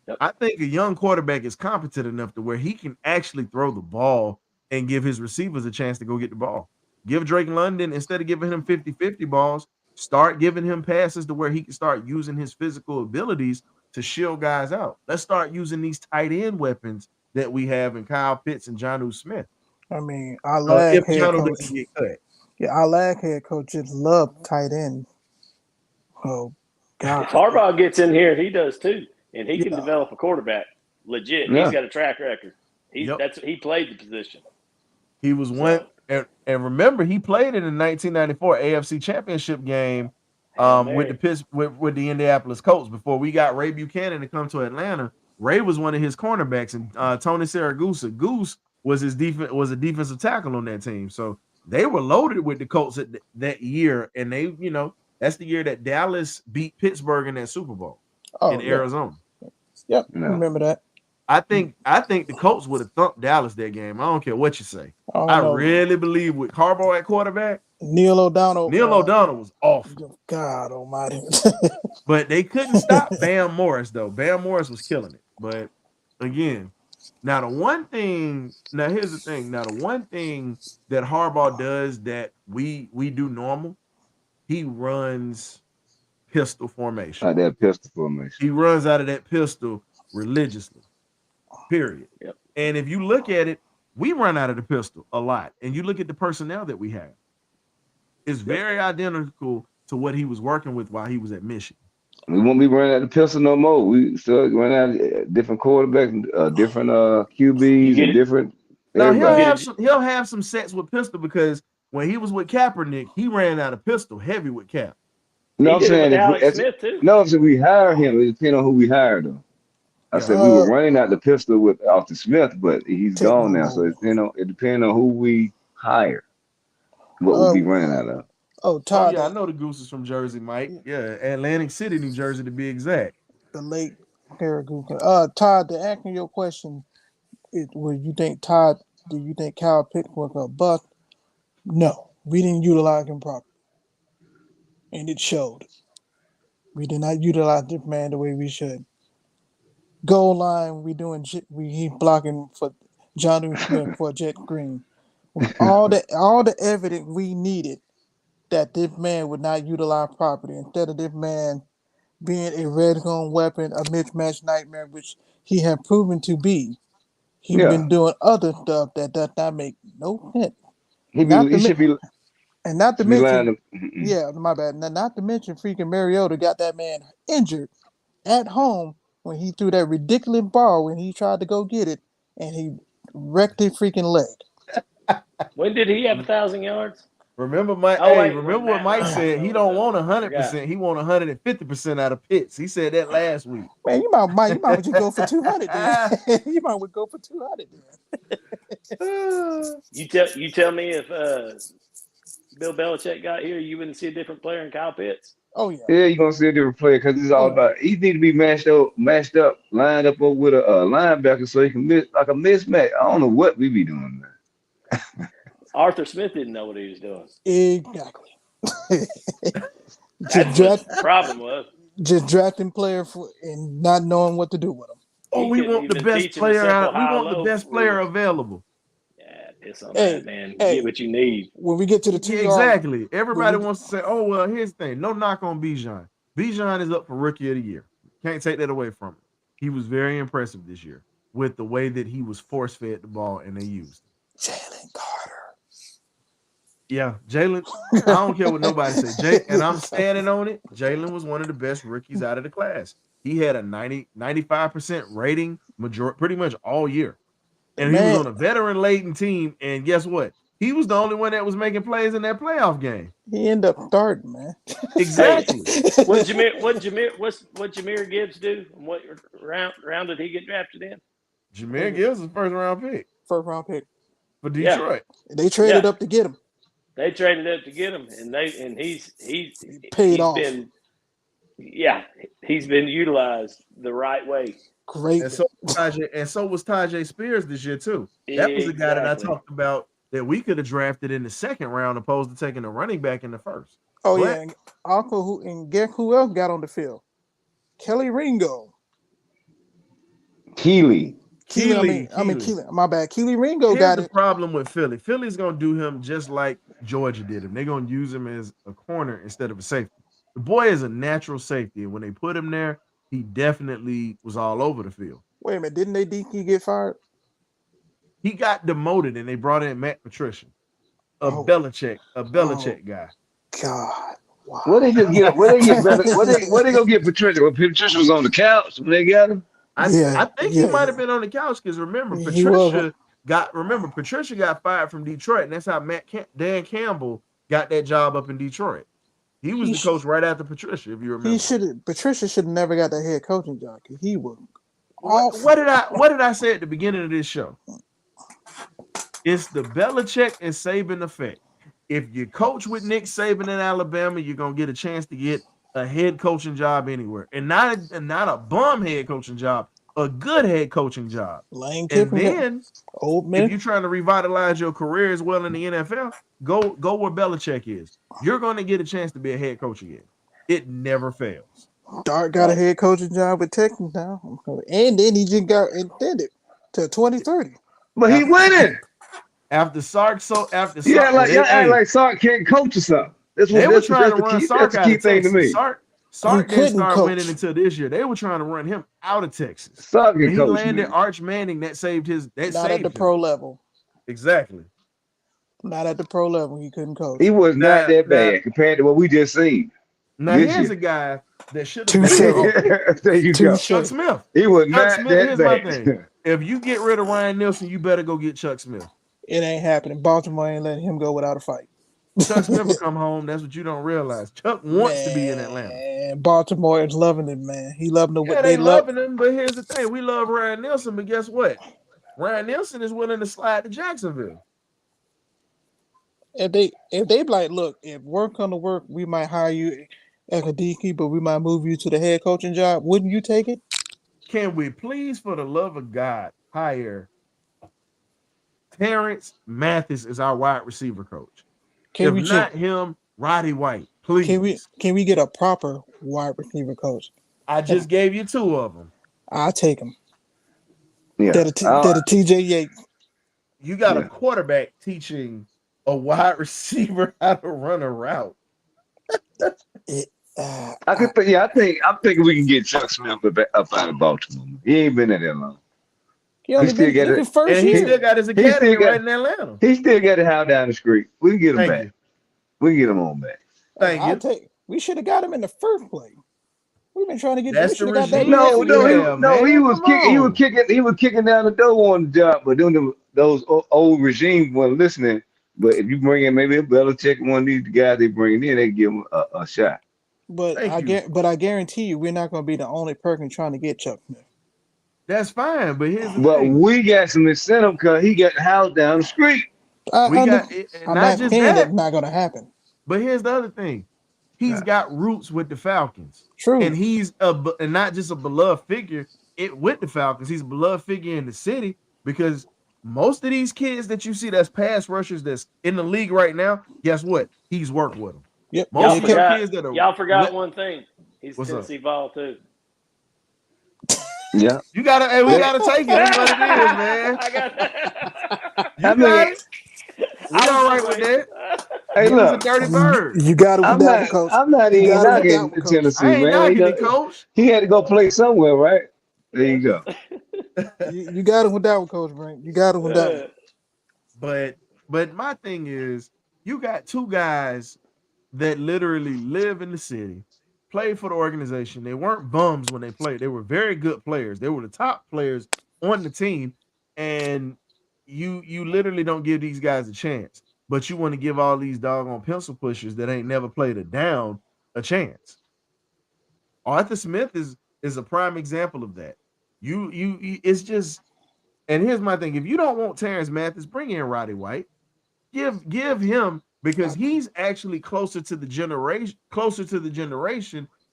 Yep. I think a young quarterback is competent enough to where he can actually throw the ball and give his receivers a chance to go get the ball. Give Drake London, instead of giving him 50-50 balls, start giving him passes to where he can start using his physical abilities to shield guys out. Let's start using these tight end weapons that we have in Kyle Pitts and Jonnu Smith. I mean, our lag head coach. Doesn't get cut. Yeah, our lag head coaches love tight end. Oh, God. If Harbaugh gets in here, he does too. And he can develop a quarterback. Legit. Yeah. He's got a track record. He played the position. He was one, and remember, he played in the 1994 AFC Championship game with the Indianapolis Colts before we got Ray Buchanan to come to Atlanta. Ray was one of his cornerbacks, and Tony Siragusa, Goose, was a defensive tackle on that team. So they were loaded with the Colts that year, and they, that's the year that Dallas beat Pittsburgh in that Super Bowl in Arizona. Yep, I remember that. I think the Colts would have thumped Dallas that game. I don't care what you say. I really believe with Harbaugh at quarterback, Neil O'Donnell was awful. God almighty. But they couldn't stop Bam Morris, though. Bam Morris was killing it. But again, here's the thing. Now, the one thing that Harbaugh does that we do normal, he runs pistol formation. Out that pistol formation. He runs out of that pistol religiously. Period. Yep. And if you look at it, we run out of the pistol a lot. And you look at the personnel that we have. It's very identical to what he was working with while he was at Michigan. We won't be running out the pistol no more. We still run out different quarterbacks, different QBs, and different. Now he'll have some sets with pistol, because when he was with Kaepernick, he ran out of pistol heavy with Cap. No, I'm saying if we hire him, it depends on who we hire though. I said we were running out the pistol with Arthur Smith, but he's gone now. So it depends on who we hire, what we'll be running out of. Oh, Todd. I know the Goose is from Jersey, Mike. Yeah, Atlantic City, New Jersey, to be exact. The late Harry Goose. Todd, to answer your question, do you think Kyle Pitts was a bust? No, we didn't utilize him properly, and it showed. We did not utilize this man the way we should. Goal line, he's blocking for Jonnu Smith for Jet Green. All the evidence we needed that this man would not utilize property, instead of this man being a red zone weapon, a mismatch nightmare, which he had proven to be. He's been doing other stuff that does not make No hint. He should be. And not to should be mention, lying. yeah, my bad. Not to mention, freaking Mariota got that man injured at home when he threw that ridiculous ball when he tried to go get it, and he wrecked his freaking leg. When did he have 1,000 yards? Remember, Mike. Oh, Hey, wait, remember when what Mike Matt said? Ryan He don't was want up. 100%. He want 150% out of Pitts. He said that last week. Man, you might just go for 200 then. You might would go for 200 then. You tell me if Bill Belichick got here, you wouldn't see a different player in Kyle Pitts. Oh yeah. Yeah, you're gonna see a different player because it's all about. He need to be matched up, lined up with a linebacker so he can miss like a mismatch. I don't know what we be doing, man. Arthur Smith didn't know what he was doing. Exactly. That's what the problem was. Just drafting player and not knowing what to do with them. Oh, we want the best player out. We want the best player available. Yeah, it's on that, man. Get what you need. When we get to the 2 yard, exactly. Everybody wants to say, "Oh well, here's the thing." No knock on Bijan. Bijan is up for Rookie of the Year. Can't take that away from him. He was very impressive this year with the way that he was force fed the ball and they used it. Jalen Carter. Yeah, Jalen. I don't care what nobody says. And I'm standing on it. Jalen was one of the best rookies out of the class. He had a 95% rating pretty much all year. And he was on a veteran-laden team. And guess what? He was the only one that was making plays in that playoff game. He ended up starting, man. Exactly. What Jahmyr Gibbs do? And what round did he get drafted in? Jahmyr Gibbs was first-round pick. First-round pick. For Detroit. Yeah. They traded up to get him. They traded up to get him, and he's paid off. He's been utilized the right way. Great. And so was Tajay Spears this year too. That was the guy that I talked about that we could have drafted in the second round opposed to taking a running back in the first. Oh yeah, and also guess who else got on the field? Kelly Ringo. Keely. Keely. My bad. Keely Ringo got it. The problem with Philly. Philly's gonna do him just like Georgia did him. They're gonna use him as a corner instead of a safety. The boy is a natural safety, and when they put him there, he definitely was all over the field. Wait a minute, didn't they DK get fired? He got demoted, and they brought in Matt Patricia, a Belichick guy. God, wow. What they just get? What they gonna get Patricia? When Patricia was on the couch when they got him. I think he might have been on the couch because remember Patricia got fired from Detroit, and that's how Dan Campbell got that job up in Detroit. He was the coach right after Patricia, if you remember. Patricia should have never got that head coaching job. He was awful. What did I say at the beginning of this show? It's the Belichick and Saban effect. If you coach with Nick Saban in Alabama, you're gonna get a chance to get a head coaching job anywhere, and not a bum head coaching job, a good head coaching job. Lane Kiffin, and then old man. If you're trying to revitalize your career as well in the NFL, go where Belichick is.'re going to get a chance to be a head coach again. It never fails. Dart got a head coaching job with Texans now, and then he just got extended to 2030. But he winning. After Sark, like Sark can't coach or something. They were trying to run Sark out of Texas. Sark didn't start winning until this year. They were trying to run him out of Texas. Sark he landed Arch Manning that saved his. Not at the pro level. Exactly. Not at the pro level. He couldn't coach. He was not that bad compared to what we just seen. Now here's a guy that should have been. There you go. Chuck Smith. He was not that bad. If you get rid of Ryan Nielsen, you better go get Chuck Smith. It ain't happening. Baltimore ain't letting him go without a fight. Chuck Smith will come home. That's what you don't realize. Chuck wants to be in Atlanta. And Baltimore is loving him, man. He loving the they loving him. But here's the thing: we love Ryan Nielsen, but guess what? Ryan Nielsen is willing to slide to Jacksonville. If they like, look, if work come to work, we might hire you as a DK, but we might move you to the head coaching job. Wouldn't you take it? Can we please, for the love of God, hire Terrence Mathis as our wide receiver coach? If not him, Roddy White, please. Can we get a proper wide receiver coach? I just gave you two of them. I'll take them. Yeah. That a TJ Yates. You got a quarterback teaching a wide receiver how to run a route. I'm thinking we can get Chuck Smith up out of Baltimore. He ain't been there that long. He only still been get in it. his first And he year. still got his He academy still got- right in Atlanta. He still got the house down the street. We can get him Thank back. you. We can get him on back. Thank you. We should have got him in the first place. We've been trying to get. That's We should the have got that. regime No, we no, have, man. he was Come kicking. on. He was kicking down the door on the job. But then those old regime weren't listening. But if you bring in maybe a Belichick, one of these guys they bring in, they give him a shot. But Thank you. I guarantee you, we're not going to be the only person trying to get Chuck Smith. That's fine, but here's the But thing. we got some incentive because he got the house down the street. We got I'm not not just saying that, that's not going to happen. but here's the other thing. He's got roots with the Falcons. True. And he's and not just a beloved figure with the Falcons. He's a beloved figure in the city because most of these kids that you see that's pass rushers that's in the league right now, guess what? He's worked with them. Yep. Most of the kids that are y'all forgot one thing. He's What's Tennessee Vol too. Yeah. we gotta take it. That's what it is, man. I got that. You got it. We all right with that. Hey, He was a look, dirty bird. You got it with that one, Coach. I'm not You even got it knocking with that one, Coach. Tennessee, I ain't man. knocking it, coach. He had to go play somewhere, right? There you go. You got it with that one, Coach Brent. You got it with that one. But my thing is, you got two guys that literally live in the city, played for the organization. They weren't bums when they played. They were very good players. They were the top players on the team, and you literally don't give these guys a chance. But you want to give all these doggone pencil pushers that ain't never played a down a chance. Arthur Smith is a prime example of that. You it's just, and here's my thing: if you don't want Terrence Mathis, bring in Roddy White. Give him, because he's actually closer to the generation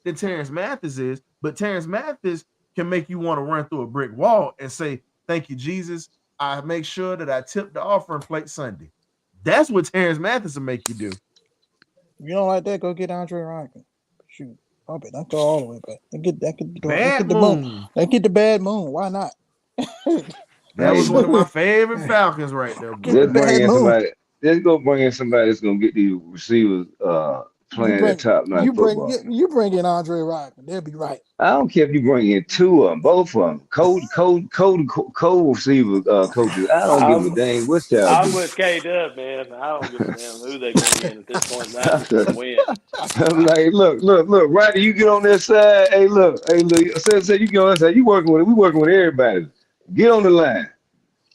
than Terrence Mathis is. But Terrence Mathis can make you want to run through a brick wall and say, "Thank you, Jesus. I make sure that I tip the offering plate Sunday." That's what Terrence Mathis will make you do. You don't like that? Go get Andre Ryan. Shoot, bump it. Don't go all the way back. Get Bad the moon. Let's get the bad moon. Why not? That was one of my favorite Falcons right there. Just bring in somebody. Just go bring in somebody that's gonna get these receivers playing at top notch football. You bring in Andre Ryan. They'll be right. I don't care if you bring in two of them, both of them, cold receiver coaches. I don't give a dang what y'all I'm do. with K-Dub, man. I don't give a damn who they bring in at this point. That's to win. I'm like, look, Roddy, you get on this side. Hey, look. Say you get on that side. We working with everybody. Get on the line.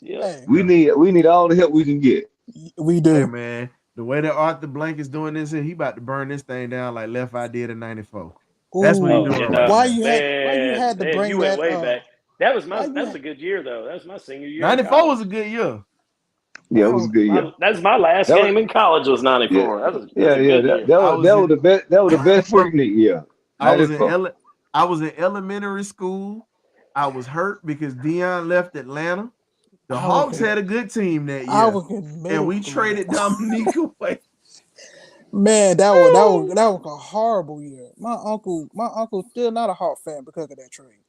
Yeah. Hey, We need all the help we can get. we do. Hey, man, the way that Arthur Blank is doing this, he about to burn this thing down like Left Eye did in '94. That's what he's doing. Right Why now. you had to bring you went that way back. That was a good year though. That was my senior year. '94 was a good year. Yeah, it was a good year. That's my last game in college was '94. That was the best. That was the best Freaknik year. I was in elementary school. I was hurt because Deion left Atlanta. The Hawks had a good team that year, and we traded Dominique away. Man, that was a horrible year. My uncle still not a Hawk fan because of that trade.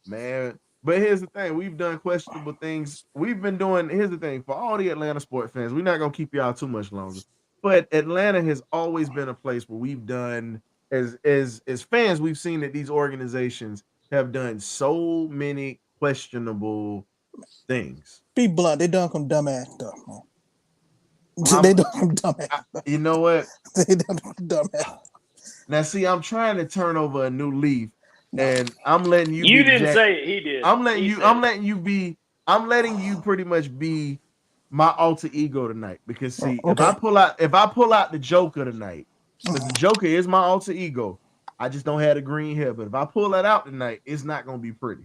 Man, but here's the thing: we've done questionable things. We've been doing. Here's the thing: for all the Atlanta sports fans, we're not gonna keep y'all too much longer. But Atlanta has always been a place where we've done, as fans, we've seen that these organizations have done so many questionable things. Be blunt, they done some dumbass stuff, man. They done some dumbass stuff. You know what? They done some dumbass. Now, see, I'm trying to turn over a new leaf, and I'm letting you. You didn't say it. He did. I'm letting you pretty much be my alter ego tonight. Because see, if I pull out the Joker tonight, because the Joker is my alter ego. I just don't have the green hair. But if I pull that out tonight, it's not gonna be pretty.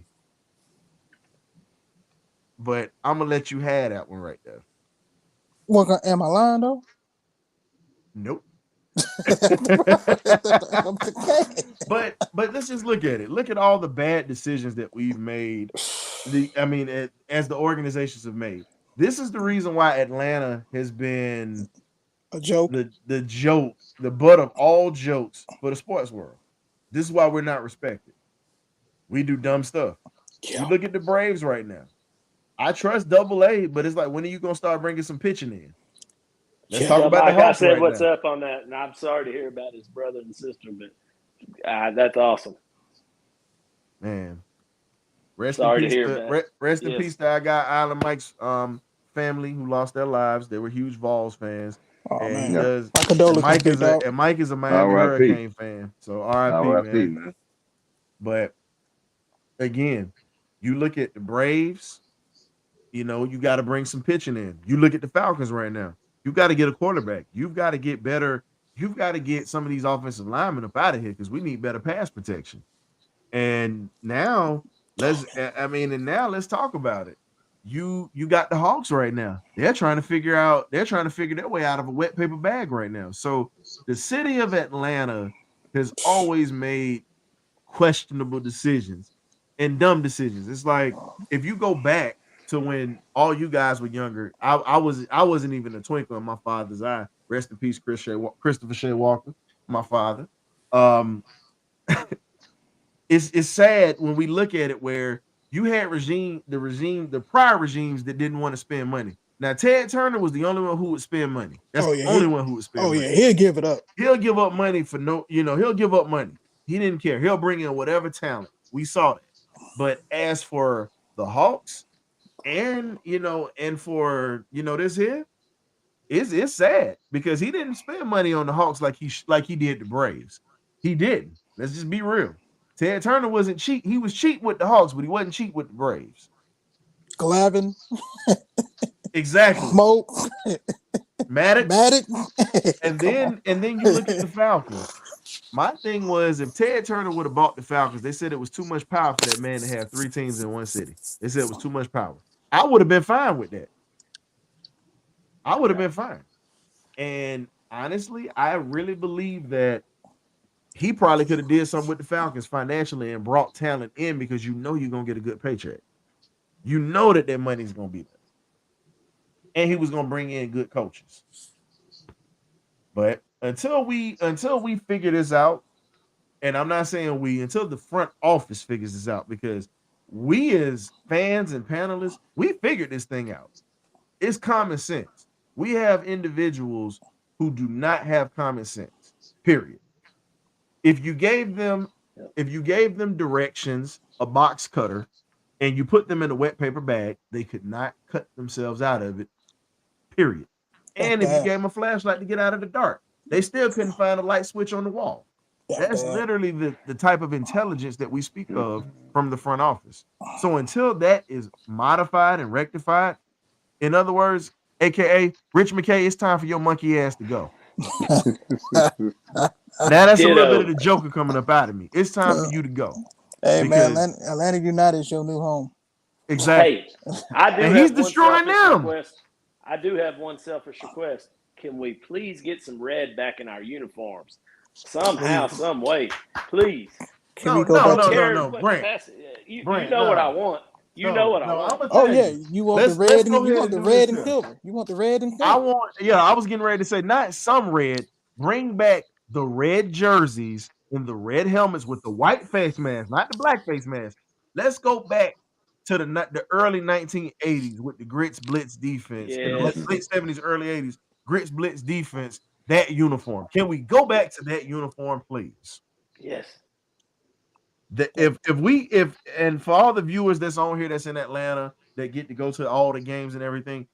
But I'm gonna let you have that one right there. What? Am I lying though? Nope. But let's just look at it. Look at all the bad decisions that we've made. As the organizations have made. This is the reason why Atlanta has been a joke. The joke, the butt of all jokes for the sports world. This is why we're not respected. We do dumb stuff. Yeah. You look at the Braves right now. I trust AA, but it's like, when are you gonna start bringing some pitching in? Let's talk about the Hawks said right what's now. up on that, and I'm sorry to hear about his brother and sister, but that's awesome. Man, Rest Sorry in to peace. hear, man. Rest in Yes. peace to our guy Island Mike's family who lost their lives. They were huge Vols fans. Oh And man, he Yeah. does. my And condolences, big dog. Mike is a Miami R.I.P. Hurricane fan. So R.I.P. R.I.P. man. man. But again, you look at the Braves. You know, you got to bring some pitching in. You look at the Falcons right now. You got to get a quarterback. You've got to get better. You've got to get some of these offensive linemen up out of here because we need better pass protection. And now let's talk about it. You got the Hawks right now. They're trying to figure their way out of a wet paper bag right now. So the city of Atlanta has always made questionable decisions and dumb decisions. It's like if you go back to when all you guys were younger, I wasn't even a twinkle in my father's eye. Rest in peace, Christopher Shea Walker, my father. It's sad when we look at it where you had the prior regimes that didn't want to spend money. Now Ted Turner was the only one who would spend money. That's the only one who would spend money. Oh yeah, he'll give it up. He'll give up money for he'll give up money. He didn't care. He'll bring in whatever talent. We saw that. But as for the Hawks and for this here, it's sad because he didn't spend money on the Hawks like he did the Braves. He didn't. Let's just be real. Ted Turner wasn't cheap. He was cheap with the Hawks, but he wasn't cheap with the Braves. Glavin. Exactly. Smoke. Maddox. and then you look at the Falcons. My thing was if Ted Turner would have bought the Falcons, they said it was too much power for that man to have 3 teams in one city. They said it was too much power. I would have been fine with that. I would have been fine. And honestly, I really believe that he probably could have did something with the Falcons financially and brought talent in because you're going to get a good paycheck. You know that money's going to be there. And he was going to bring in good coaches. But until we figure this out, and I'm not saying until the front office figures this out, because we as fans and panelists, we figured this thing out. It's common sense. We have individuals who do not have common sense, period. If you gave them directions, a box cutter, and you put them in a wet paper bag, they could not cut themselves out of it, period. And if you gave them a flashlight to get out of the dark, they still couldn't find a light switch on the wall. That's literally the type of intelligence that we speak of from the front office. So until that is modified and rectified, in other words, AKA Rich McKay, it's time for your monkey ass to go. Now that's a little bit of the Joker coming up out of me. It's time for you to go. Hey man, Atlanta United is your new home. Exactly. Hey, and he's destroying them. I do have one selfish request. Can we please get some red back in our uniforms? Somehow, some way. Please. Can we go back to no, Brent. You know what I want. You know what I want. Oh yeah, you want the red and you want the red and silver. You want the red and silver. I was getting ready to say not some red. Bring back the red jerseys and the red helmets with the white face mask, not the black face mask. Let's go back to the early 1980s with the Grits Blitz defense. Yes. The late 70s, early 80s, Grits Blitz defense, that uniform. Can we go back to that uniform, please? Yes. And for all the viewers that's on here that's in Atlanta that get to go to all the games and everything,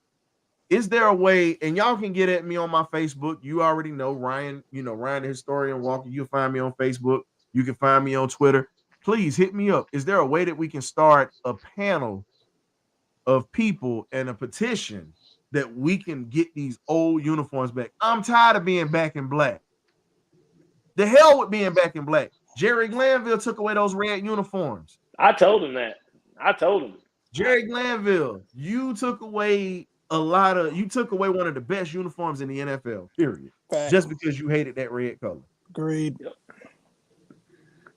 is there a way, and y'all can get at me on my Facebook. You already know Ryan, Ryan the Historian Walker. You'll find me on Facebook. You can find me on Twitter. Please hit me up. Is there a way that we can start a panel of people and a petition that we can get these old uniforms back? I'm tired of being back in black. The hell with being back in black. Jerry Glanville took away those red uniforms. I told him that. Jerry Glanville, you took away one of the best uniforms in the NFL, period. Fact. Just because you hated that red color. Agreed.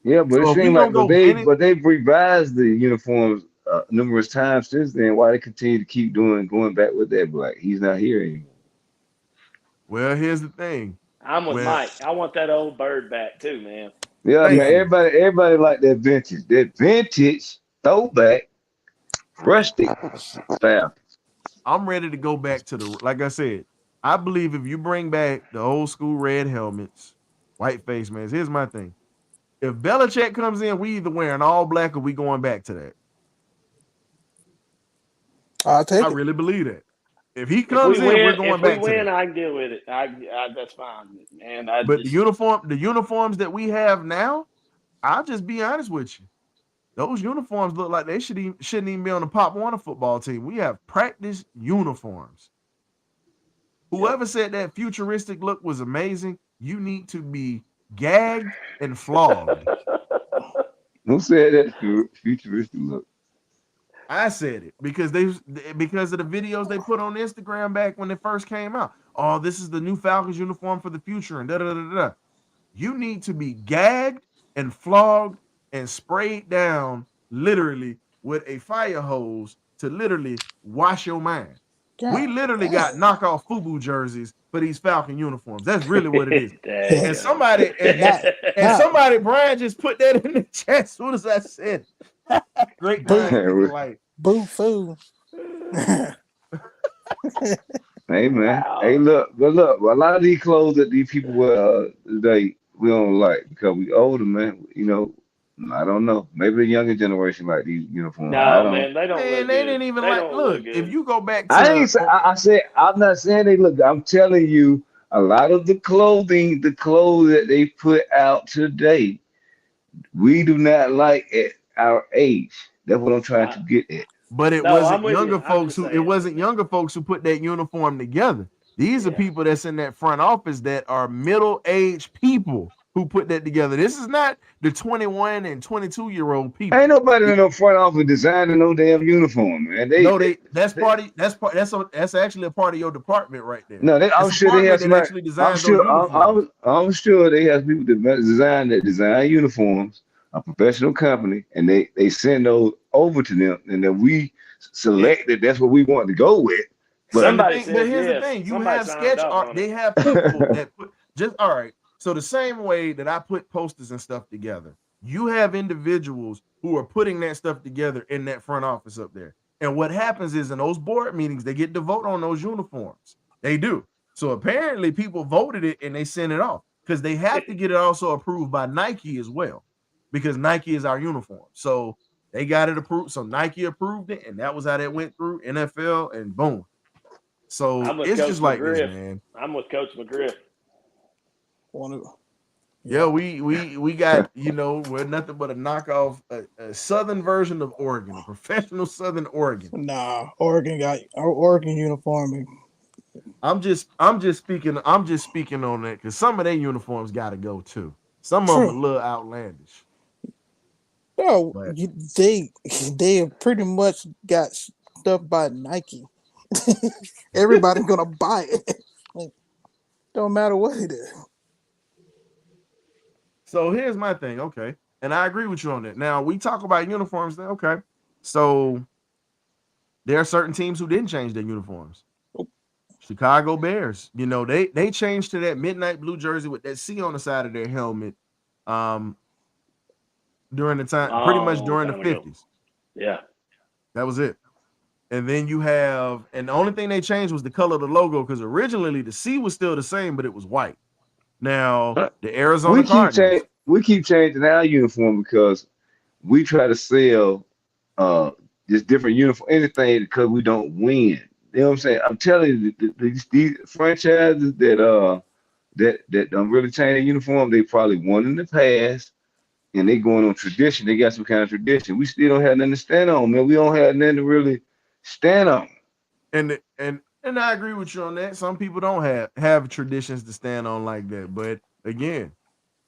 Yeah, but it seems like they've revised the uniforms numerous times since then. Why they continue to keep going back with that black? He's not here anymore. Well, here's the thing. I'm with Mike. I want that old bird back too, man. Yeah, man. Everybody like that vintage throwback, rustic style. I'm ready to go back to like I said, I believe if you bring back the old school red helmets, white face masks, here's my thing. If Belichick comes in, we either wearing all black or we going back to that. I'll take I it. really believe that. If he If comes we in, win, we're going if we back to win, that. I can deal with it. That's fine, man. But the uniforms that we have now, I'll just be honest with you. Those uniforms look like they shouldn't even be on the Pop Warner football team. We have practice uniforms. Whoever said that futuristic look was amazing, you need to be gagged and flogged. Who said that futuristic look? I said it because of the videos they put on Instagram back when they first came out. Oh, this is the new Falcons uniform for the future and da da da da. You need to be gagged and flogged and sprayed down literally with a fire hose to literally wash your mind. God We literally got damn. knockoff FUBU jerseys for these Falcon uniforms. That's really what it is. Dang. And somebody Brian just put that in the chat as soon as I said great minds think alike. Boo foo. Hey man, Wow. hey look, a lot of these clothes that these people wear today we don't like because we older, man. You know, I don't know. Maybe the younger generation like these uniforms. I No, don't. man, they don't Man, look they good. didn't even They like. don't Look, look good. if you go back to, I said I'm not saying they look. I'm telling you, a lot of the clothes that they put out today, we do not like at our age. That's what I'm trying to get at. but it No, I'm wasn't with you. younger I'm folks just who it saying. wasn't younger folks who put that uniform together. These are Yeah. people that's in that front office that are middle-aged people who put that together. This is not the 21 and 22-year-old people. Ain't nobody in no front office designing no damn uniform, man. That's actually a part of your department right there. No, I'm It's a sure they have department that somebody. actually I'm designs those sure. uniforms. I'm sure they have people that design uniforms, a professional company, and they send those over to them, and then we select that that's what we want to go with. But Somebody But said here's the yes. thing: you Somebody have signed sketch up art. on They it. have people that put just all right. So the same way that I put posters and stuff together, you have individuals who are putting that stuff together in that front office up there. And what happens is in those board meetings, they get to vote on those uniforms. They do. So apparently, people voted it and they sent it off because they have to get it also approved by Nike as well, because Nike is our uniform. So they got it approved. So Nike approved it, and that was how that went through NFL, and boom. So I'm with it's Coach just like this, McGriff. man. I'm with Coach McGriff. Yeah, we got, we're nothing but a knockoff, a southern version of Oregon, a professional Southern Oregon. Nah, Oregon got our Oregon uniform. I'm just speaking on that because some of their uniforms got to go too. Some of them a little outlandish. No, But they have pretty much got stuff by Nike. Everybody's gonna buy it. Like, don't matter what it is. so here's my thing, okay, and I agree with you on that. Now we talk about uniforms, then okay. So there are certain teams who didn't change their uniforms. Chicago Bears, they changed to that midnight blue jersey with that C on the side of their helmet. During the time, pretty much during the 50s. Yeah. That was it. And then you have, and the only thing they changed was the color of the logo because originally the C was still the same, but it was white. Now, the Arizona Cardinals. We keep changing our uniform because we try to sell just different uniform, anything because we don't win. You know what I'm saying? I'm telling you, these franchises that don't really change their uniform, they probably won in the past. And they going on tradition. They got some kind of tradition. We still don't have nothing to stand on, man. We don't have nothing to really stand on. And I agree with you on that. Some people don't have traditions to stand on like that. But again,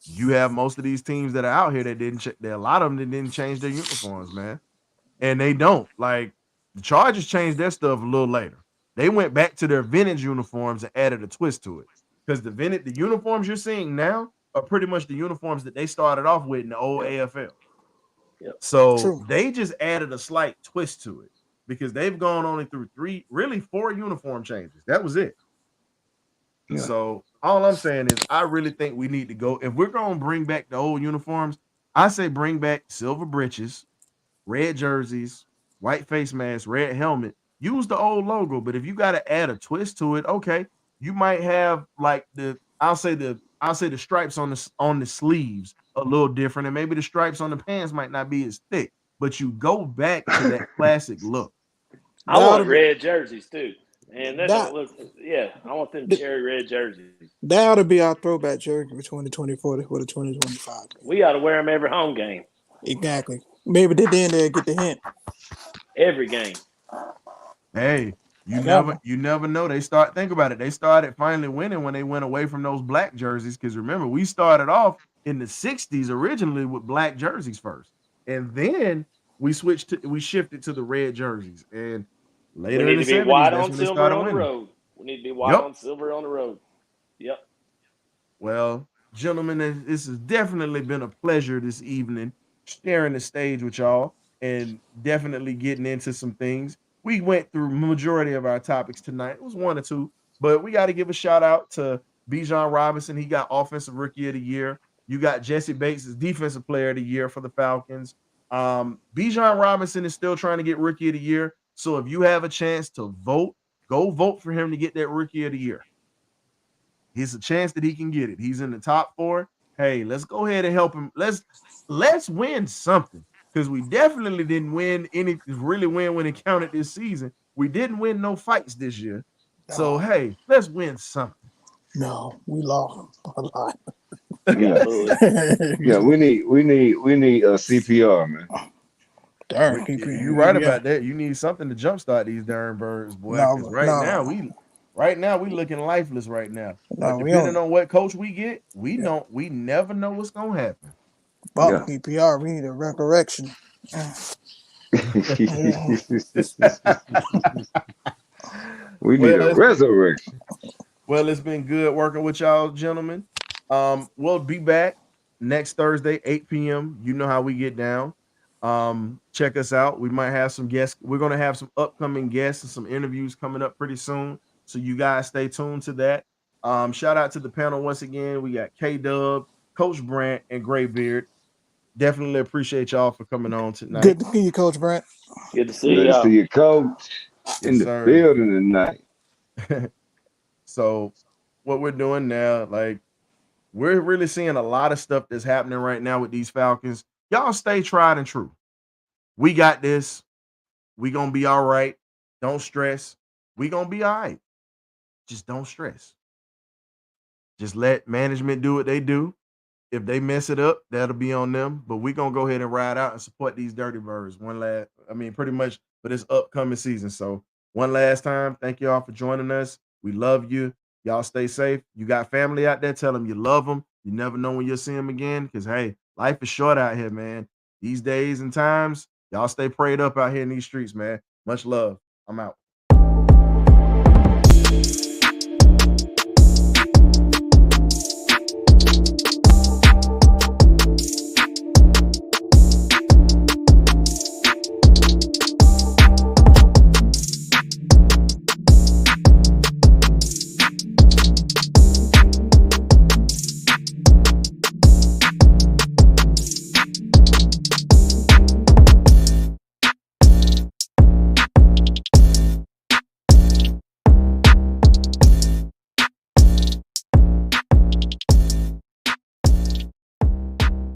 you have most of these teams that are out here that a lot of them that didn't change their uniforms, man. And they don't. Like the Chargers changed their stuff a little later. They went back to their vintage uniforms and added a twist to it. Because the uniforms you're seeing now are pretty much the uniforms that they started off with in the old AFL. Yep. So they just added a slight twist to it because they've gone only through 4 uniform changes. That was it. Yeah. So all I'm saying is I really think we need to go. If we're going to bring back the old uniforms, I say bring back silver breeches, red jerseys, white face mask, red helmet. Use the old logo, but if you got to add a twist to it, okay, you might have like I'll say the stripes on the sleeves a little different, and maybe the stripes on the pants might not be as thick, but you go back to that classic look. I want red jerseys too. And they're That- gonna look, I want them cherry red jerseys. That ought to be our throwback jersey for 2024 or the 2025. We ought to wear them every home game. Exactly. Maybe then they'll get the hint. Every game. Hey, you never know. Think about it. They started finally winning when they went away from those black jerseys. Because remember, we started off in the 60s originally with black jerseys first. And then we shifted to the red jerseys. And later in the 70s, white that's on when they silver started on the winning. road. We need to be white on silver on the road. Yep. Well, gentlemen, this has definitely been a pleasure this evening, sharing the stage with y'all and definitely getting into some things. We went through majority of our topics tonight. It was one or two, but we got to give a shout out to Bijan Robinson. He got Offensive Rookie of the Year. You got Jesse Bates as Defensive Player of the Year for the Falcons. Bijan Robinson is still trying to get Rookie of the Year. So if you have a chance to vote, go vote for him to get that Rookie of the Year. He's a chance that he can get it. He's in the top 4. Hey, let's go ahead and help him. Let's win something, because we definitely didn't when it counted this season. We didn't win no fights this year. No. So hey, let's win something. No, we lost a lot. Yeah, we need a CPR, man. Darn, you're right about that. You need something to jumpstart these darn birds, boy. Because right now we looking lifeless right now. But depending on what coach we get, we never know what's gonna happen. But PPR, we need a resurrection. We need a resurrection. Well, it's been good working with y'all, gentlemen. We'll be back next Thursday, 8 p.m. You know how we get down. Check us out. We might have some guests. We're going to have some upcoming guests and some interviews coming up pretty soon. So you guys stay tuned to that. Shout out to the panel once again. We got K-Dub, Coach Brant, and Graybeard. Definitely appreciate y'all for coming on tonight. Good to see you, Coach Brant. Good to see you. Good to see you, Coach, in the building tonight. So what we're doing now, we're really seeing a lot of stuff that's happening right now with these Falcons. Y'all stay tried and true. We got this. We gonna be all right. Don't stress. We gonna be all right. Just don't stress. Just let management do what they do. If they mess it up, that'll be on them. But we gonna go ahead and ride out and support these Dirtybirds pretty much for this upcoming season. So one last time, thank you all for joining us. We love you. Y'all stay safe. You got family out there, tell them you love them. You never know when you'll see them again, because, hey, life is short out here, man. These days and times, y'all stay prayed up out here in these streets, man. Much love. I'm out.